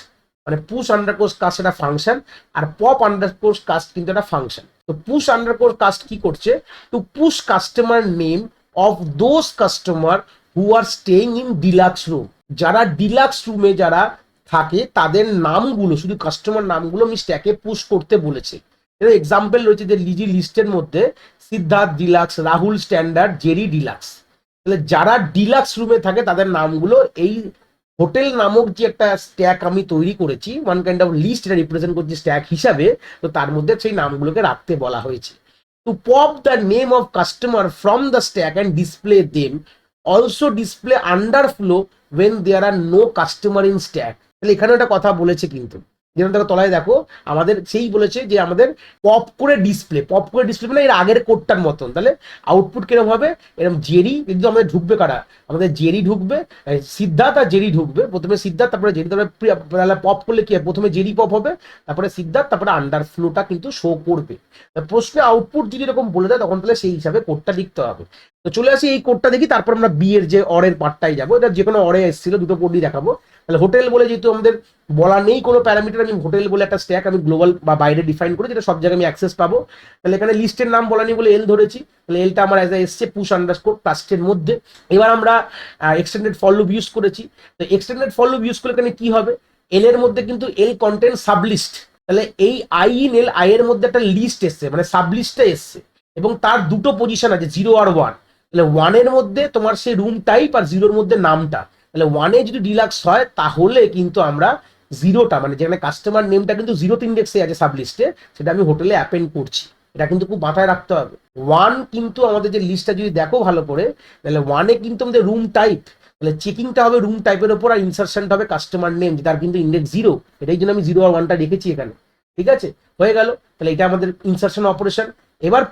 মানে পুশ আন্ডারস্কোর কাস্ট একটা ফাংশন, আর পপ আন্ডারস্কোর কাস্ট কিন্তু একটা ফাংশন। তো পুশ আন্ডারস্কোর কাস্ট কি করছে, two push customer name of those customer who R staying in deluxe room. যারা ডিলাক্স রুমে যারা থাকে তাদের নামগুলো, শুধু কাস্টমার নামগুলো আমি স্ট্যাকে পুশ করতে বলেছি। এর এক্সাম্পল রয়েছে যে লিজি লিস্টের মধ্যে Siddharth deluxe, Rahul standard, Jerry deluxe. তাহলে যারা ডিলাক্স রুমে থাকে তাদের নামগুলো এই হোটেল নামক যে একটা স্ট্যাক আমি তৈরি করেছি, ওয়ান কাইন্ড অফ লিস্ট, এটা রিপ্রেজেন্ট করছি স্ট্যাক হিসাবে, তো তার মধ্যে সেই নামগুলোকে রাখতে বলা হয়েছে। To pop the name of customer from the stack and display them, also display underflow when there are no customer in stack. তাহলে এখানে একটা কথা বলেছে কিন্তু, যেমন দেখো তলায় দেখো আমাদের সেই বলেছে যে আমাদের পপ করে ডিসপ্লে মানে এর আগের কোডটার মতন। তাহলে আউটপুট কিরকম হবে, এরকম জেরি কিন্তু আমাদের ঢুকবে, কারা আমাদের জেরি ঢুকবে, সিদ্ধার্থ আর জেরি ঢুকবে, প্রথমে সিদ্ধার্থ তারপরে জেরি, তারপরে পপ করলে কি হবে, প্রথমে জেরি পপ হবে, তারপরে সিদ্ধার্থ, তারপরে আন্ডারফ্লোটা কিন্তু শো করবে। প্রশ্নে আউটপুট যদি এরকম বলে দেয় তখন তাহলে সেই হিসাবে কোডটা লিখতে হবে। তো চলে আসি এই কোডটা দেখি, তারপর আমরা বি এর যে অরের পার্টটাই যাবো। এটা যে কোনো অরে এসেছিল, দুটো কোডই দেখাবো। তাহলে হোটেল বলে যেহেতু আমাদের বলা নেই কোনো প্যারামিটার, আমি হোটেল বলে একটা স্ট্যাক আমি গ্লোবাল বা বাইরে ডিফাইন করি, যেটা সব জায়গায় আমি অ্যাক্সেস পাবো। তাহলে এখানে লিস্টের নাম বলা নেই বলে এল ধরেছি, তাহলে এলটা আমার অ্যাজ এসছে পুশ আন্ডারস্কোর কাস্টের মধ্যে। এবার আমরা এক্সটেন্ডেড ফর লুপ ইউজ করেছি। তো এক্সটেন্ডেড ফর লুপ ইউজ করলে এখানে কি হবে, এল এর মধ্যে কিন্তু এল কন্টেন্ট সাবলিস্ট, তাহলে এই আই ইন এল, আই এর মধ্যে একটা লিস্ট এসছে, মানে সাবলিস্টটা এসছে, এবং তার দুটো পজিশন আছে 0 আর 1। তাহলে 1 এর মধ্যে তোমার সেই রুম টাইপ আর 0 এর মধ্যে নামটা। তাহলে 1 এ যদি ডিলাক্স হয় তাহলে কিন্তু আমরা 0টা, মানে যেখানে কাস্টমার নেমটা কিন্তু 0th ইন্ডেক্সে আছে সাবলিস্টে, সেটা আমি হোটেলে অ্যাপেন্ড করছি। এটা কিন্তু খুব মাথায় রাখতে হবে। 1 কিন্তু আমাদের যে লিস্টটা যদি দেখো ভালো করে, তাহলে 1 এ কিন্তু আমাদের রুম টাইপ, তাহলে চেকিংটা হবে রুম টাইপের ওপর, আর ইনসারশনটা হবে কাস্টমার নেম, তার কিন্তু ইন্ডেক্স 0, এটাই জন্য আমি 0 আর 1টা রেখেছি এখানে, ঠিক আছে, হয়ে গেল। তাহলে এটা আমাদের ইনসারশন অপারেশন। এবার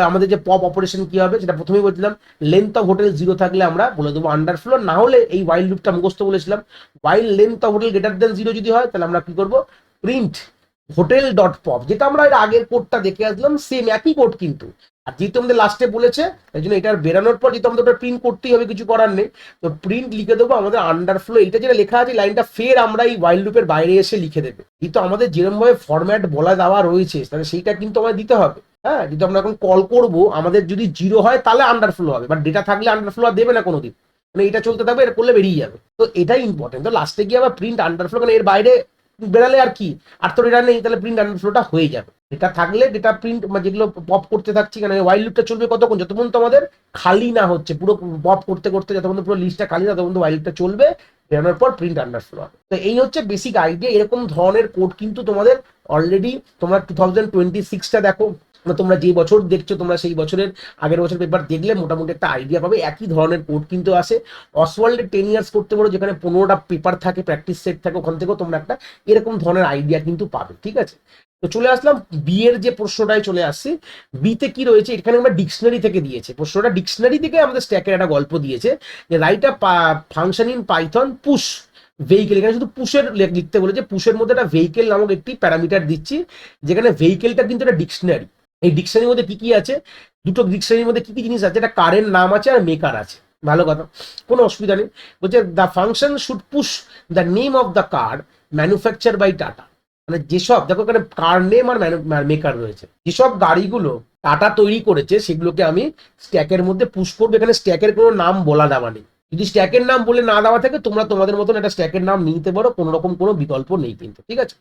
আমাদের যে পপ অপারেশন কি হবে সেটা প্রথমেই বলছিলাম, লেন্থ অফ হোটেল 0 থাকলে আমরা বলে দেবো আন্ডারফ্লো, না হলে এই ওয়াইল লুপটা মুখস্থ বলেছিলাম, while length of hotel greater than 0 যদি হয় তাহলে আমরা কি করবো, প্রিন্ট হোটেল ডট পপ, যেটা আমরা এর আগের কোডটা দেখে আসলাম, সেম একই কোড কিন্তু। আর যেহেতু আমাদের লাস্টে বলেছে এই জন্য এটার বেরানোর পর যেহেতু আমাদের ওটা প্রিন্ট করতেই হবে, কিছু করার নেই, তো প্রিন্ট লিখে দেবো আমাদের আন্ডারফ্লো, এটা যেটা লেখা আছে লাইনটা ফের আমরা এই ওয়াইল লুপের বাইরে এসে লিখে দেবে। কিন্তু আমাদের যেরকম ভাবে ফরম্যাট বলা দেওয়া রয়েছে তাহলে সেইটা কিন্তু আমাদের দিতে হবে। হ্যাঁ, যদি আমরা এখন কল করবো, আমাদের যদি 0 হয় তাহলে আন্ডারফ্লো হবে, বাট ডেটা থাকলে আন্ডারফ্লো দেবে না কোনোদিন, মানে এটা চলতে থাকবে, এটা করলে বেরিয়ে যাবে। তো এটাই ইম্পর্টেন্ট। তো লাস্টে গিয়ে আবার প্রিন্ট আন্ডারফ্লো, কারণ এর বাইরে বেরালে আর কি, আর তো ডেটা নেই, তাহলে প্রিন্ট আন্ডারফ্লোটা হয়ে যাবে। ডেটা থাকলে ডেটা প্রিন্ট যেগুলো পপ করতে থাকছি, কেন ওয়াইল লুপটা চলবে কতক্ষণ, যতক্ষণ তো আমাদের খালি না হচ্ছে, পুরো পপ করতে করতে যতক্ষণ পুরো লিস্টটা খালি না ততক্ষণ ওয়াইল লুপটা চলবে, বেরোনোর পর প্রিন্ট আন্ডারফ্লো হবে। তো এই হচ্ছে বেসিক আইডিয়া। এরকম ধরনের কোড কিন্তু তোমাদের অলরেডি, তোমরা 2026টা দেখো, তোমরা যে বছর দেখছো তোমরা সেই বছরের আগের বছর পেপার দেখলে মোটামুটি একটা আইডিয়া পাবে। একই ধরনের কোড কিন্তু আসে। অসওয়াল্ডে 10 ইয়ার্স করতে পারো, যেখানে 15টা পেপার থাকে, প্র্যাকটিস সেট থাকে, ওখান থেকেও তোমরা একটা এরকম ধরনের আইডিয়া কিন্তু পাবে। ঠিক আছে, তো চলে আসলাম বি এর যে প্রশ্নটায় চলে আসছি। বিতে কি রয়েছে, এখানে আমরা ডিকশনারি থেকে দিয়েছে প্রশ্নটা, ডিকশনারি থেকে আমাদের স্ট্যাকের একটা গল্প দিয়েছে যে write a function in Python push vehicle. এখানে শুধু পুশের লিখতে বলেছে, পুশের মধ্যে একটা ভেহিকেল নামক একটি প্যারামিটার দিচ্ছি, যেখানে ভেহিকেলটা কিন্তু একটা ডিকশনারি। এই ডিকশনারির মধ্যে কি কি আছে, দুটো ডিকশনারির মধ্যে কি কি জিনিস আছে, একটা কারের নাম আছে আর মেকার আছে, ভালো কথা, কোনো অসুবিধা নেই। বলছে the function should push the name of the car manufacture by Tata. মানে যেসব, দেখো এখানে কার নেম আর মেকার রয়েছে, যেসব গাড়িগুলো টাটা তৈরি করেছে সেগুলোকে আমি স্ট্যাকের মধ্যে পুশ করবো। এখানে স্ট্যাকের কোনো নাম বলা দেওয়া নেই, যদি স্ট্যাকের নাম বলে না দেওয়া থাকে তোমরা তোমাদের মতন একটা স্ট্যাকের নাম নিতে পারো, কোনো রকম কোনো বিকল্প নেই কিন্তু। ঠিক আছে,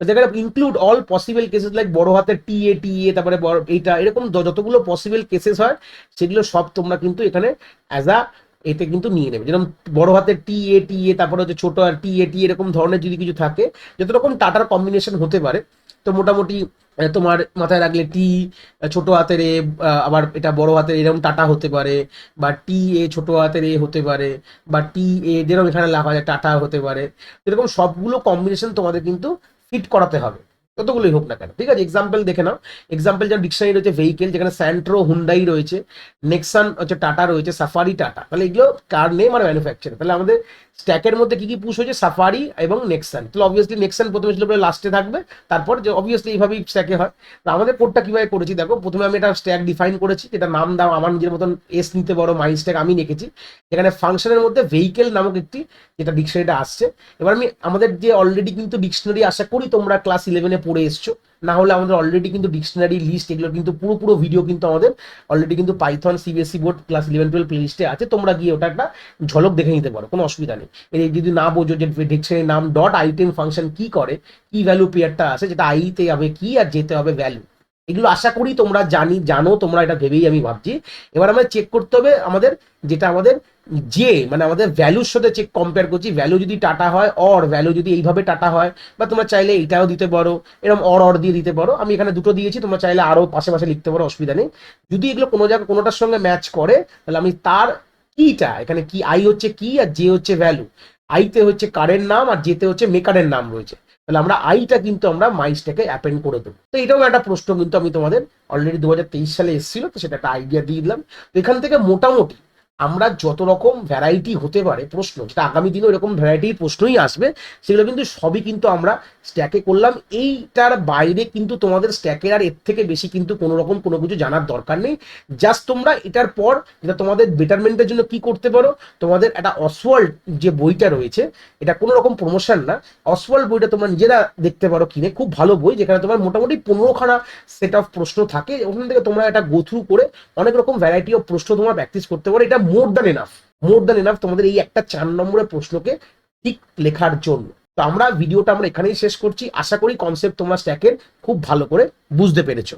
যেখানে include all possible cases like বড় হাতের টি এ, তারপরে এইটা এরকম যতগুলো পসিবল কেসেস হয় সেগুলো সব তোমরা কিন্তু এখানে অ্যাজ আ এতে কিন্তু নিয়ে নেবে। যেরকম বড় হাতের টি এ, তারপরে হচ্ছে ছোট আর টি এরকম ধরনের যদি কিছু থাকে, যত রকম টাটার কম্বিনেশন হতে পারে, তো মোটামুটি তোমার মাথায় রাখলে টি ছোট হাতের এ, আবার এটা বড় হাতের এরকম টাটা হতে পারে, বা টি এ ছোট হাতের এ হতে পারে, বা টি এ যেরকম এখানে লেখা যায় টাটা হতে পারে। এরকম সবগুলো কম্বিনেশন তোমাদের কিন্তু ফিট করাতে হবে, যতগুলোই হোক না কেন। ঠিক আছে, এক্সাম্পল দেখে নাও। এক্সাম্পল যেমন ডিকশনারি রয়েছে ভেহিকেল, যেখানে স্যান্ট্রো হুন্ডাই রয়েছে, নেক্সান হচ্ছে টাটা রয়েছে, সাফারি টাটা, তাহলে এগুলো কার নেম আর ম্যানুফ্যাকচার। তাহলে আমাদের স্ট্যাকের মধ্যে কি কি পুশ হয়েছে, সাফারি এবং নেক্সান, তাহলে অবভিয়াসলি নেক্সান প্রথমে ছিল, লাস্টে থাকবে, তারপর যে অবভিয়াসলি এইভাবেই স্ট্যাকে হয়। আমাদের কোডটা কিভাবে করেছি দেখো, প্রথমে আমি একটা স্ট্যাক ডিফাইন করেছি, যেটা নাম দাও আমার নিজের মতন এস নিতে পারো, মাই স্ট্যাক আমি লিখেছি। যেখানে ফাংশনের মধ্যে ভেহিকেল নামক একটি যেটা ডিকশনারিটা আসছে। এবার আমি আমাদের যে অলরেডি কিন্তু ডিকশনারি, আশা করি তোমরা ক্লাস 11-এ পড়ে এসছো, না হলে আমাদের অলরেডি কিন্তু ডিকশনারি লিস্ট এগুলো কিন্তু পুরো ভিডিও কিন্তু আমাদের অলরেডি কিন্তু Python CBSE board class 11-12 play লিস্টে আছে, তোমরা গিয়ে ওটা একটা ঝলক দেখে নিতে পারো, কোনো অসুবিধা নেই। এই যদি না বোঝো যে ডিকশনারি নাম ডট আইটেম ফাংশন কি করে, কি ভ্যালু পেয়ারটা আছে, যেটা আইতে হবে কি আর যেতে হবে ভ্যালু, এগুলো আশা করি তোমরা জানো, তোমরা এটা ভেবেই আমি ভাবছি। এবার আমাদের চেক করতে হবে আমাদের, যেটা আমাদের যে মানে আমাদের ভ্যালুর সাথে চেক কম্পেয়ার করছি, ভ্যালু যদি টাটা হয়, অর ভ্যালু যদি এইভাবে টাটা হয়, বা তোমরা চাইলে এইটাও দিতে পারো, এরকম অর দিয়ে দিতে পারো। আমি এখানে দুটো দিয়েছি, তোমরা চাইলে আরো পাশে পাশে লিখতে পারো, অসুবিধা নেই। যদি এগুলো কোনো জায়গায় কোনোটার সঙ্গে ম্যাচ করে, তাহলে আমি তার কিটা, এখানে কি আই হচ্ছে কি আর জে হচ্ছে ভ্যালু, আইতে হচ্ছে কারের নাম আর জেতে হচ্ছে মেকারের নাম রয়েছে, তাহলে আমরা আইটা কিন্তু আমরা মাইসটাকে অ্যাপেন্ড করে দেবো। তো এটাও একটা প্রশ্ন কিন্তু আমি তোমাদের অলরেডি 2023 সালে এসেছিল, তো সেটা একটা আইডিয়া দিয়ে দিলাম। তো এখান থেকে মোটামুটি আমরা যত রকম ভ্যারাইটি হতে পারে প্রশ্ন, যেটা আগামী দিনে এরকম ভ্যারাইটির প্রশ্নই আসবে, সেগুলো কিন্তু সবই কিন্তু আমরা স্ট্যাকে করলাম। এইটার বাইরে কিন্তু তোমাদের স্ট্যাকের আর এর থেকে বেশি কিন্তু কোনো রকম কোনো কিছু জানার দরকার নেই। জাস্ট তোমরা এটার পর যেটা তোমাদের বেটারমেন্টের জন্য কি করতে পারো, তোমাদের একটা অসওয়াল্ড যে বইটা রয়েছে, এটা কোনো রকম প্রমোশন না, অসওয়াল্ড বইটা তোমরা নিজেরা দেখতে পারো কিনে, খুব ভালো বই, যেখানে তোমার মোটামুটি 15খানা সেট অফ প্রশ্ন থাকে, ওখান থেকে তোমরা এটা গো থ্রু করে অনেক রকম ভ্যারাইটি অফ প্রশ্ন তোমরা প্র্যাকটিস করতে পারো। এটা মোর দ্যান এনাফ তোমাদের এই একটা 4 নম্বরের প্রশ্নকে ঠিক লেখার জন্য। তো আমরা ভিডিওটা এখানেই শেষ করছি। আশা করি কনসেপ্ট তোমরা স্ট্যাকের খুব ভালো করে বুঝতে পেরেছো।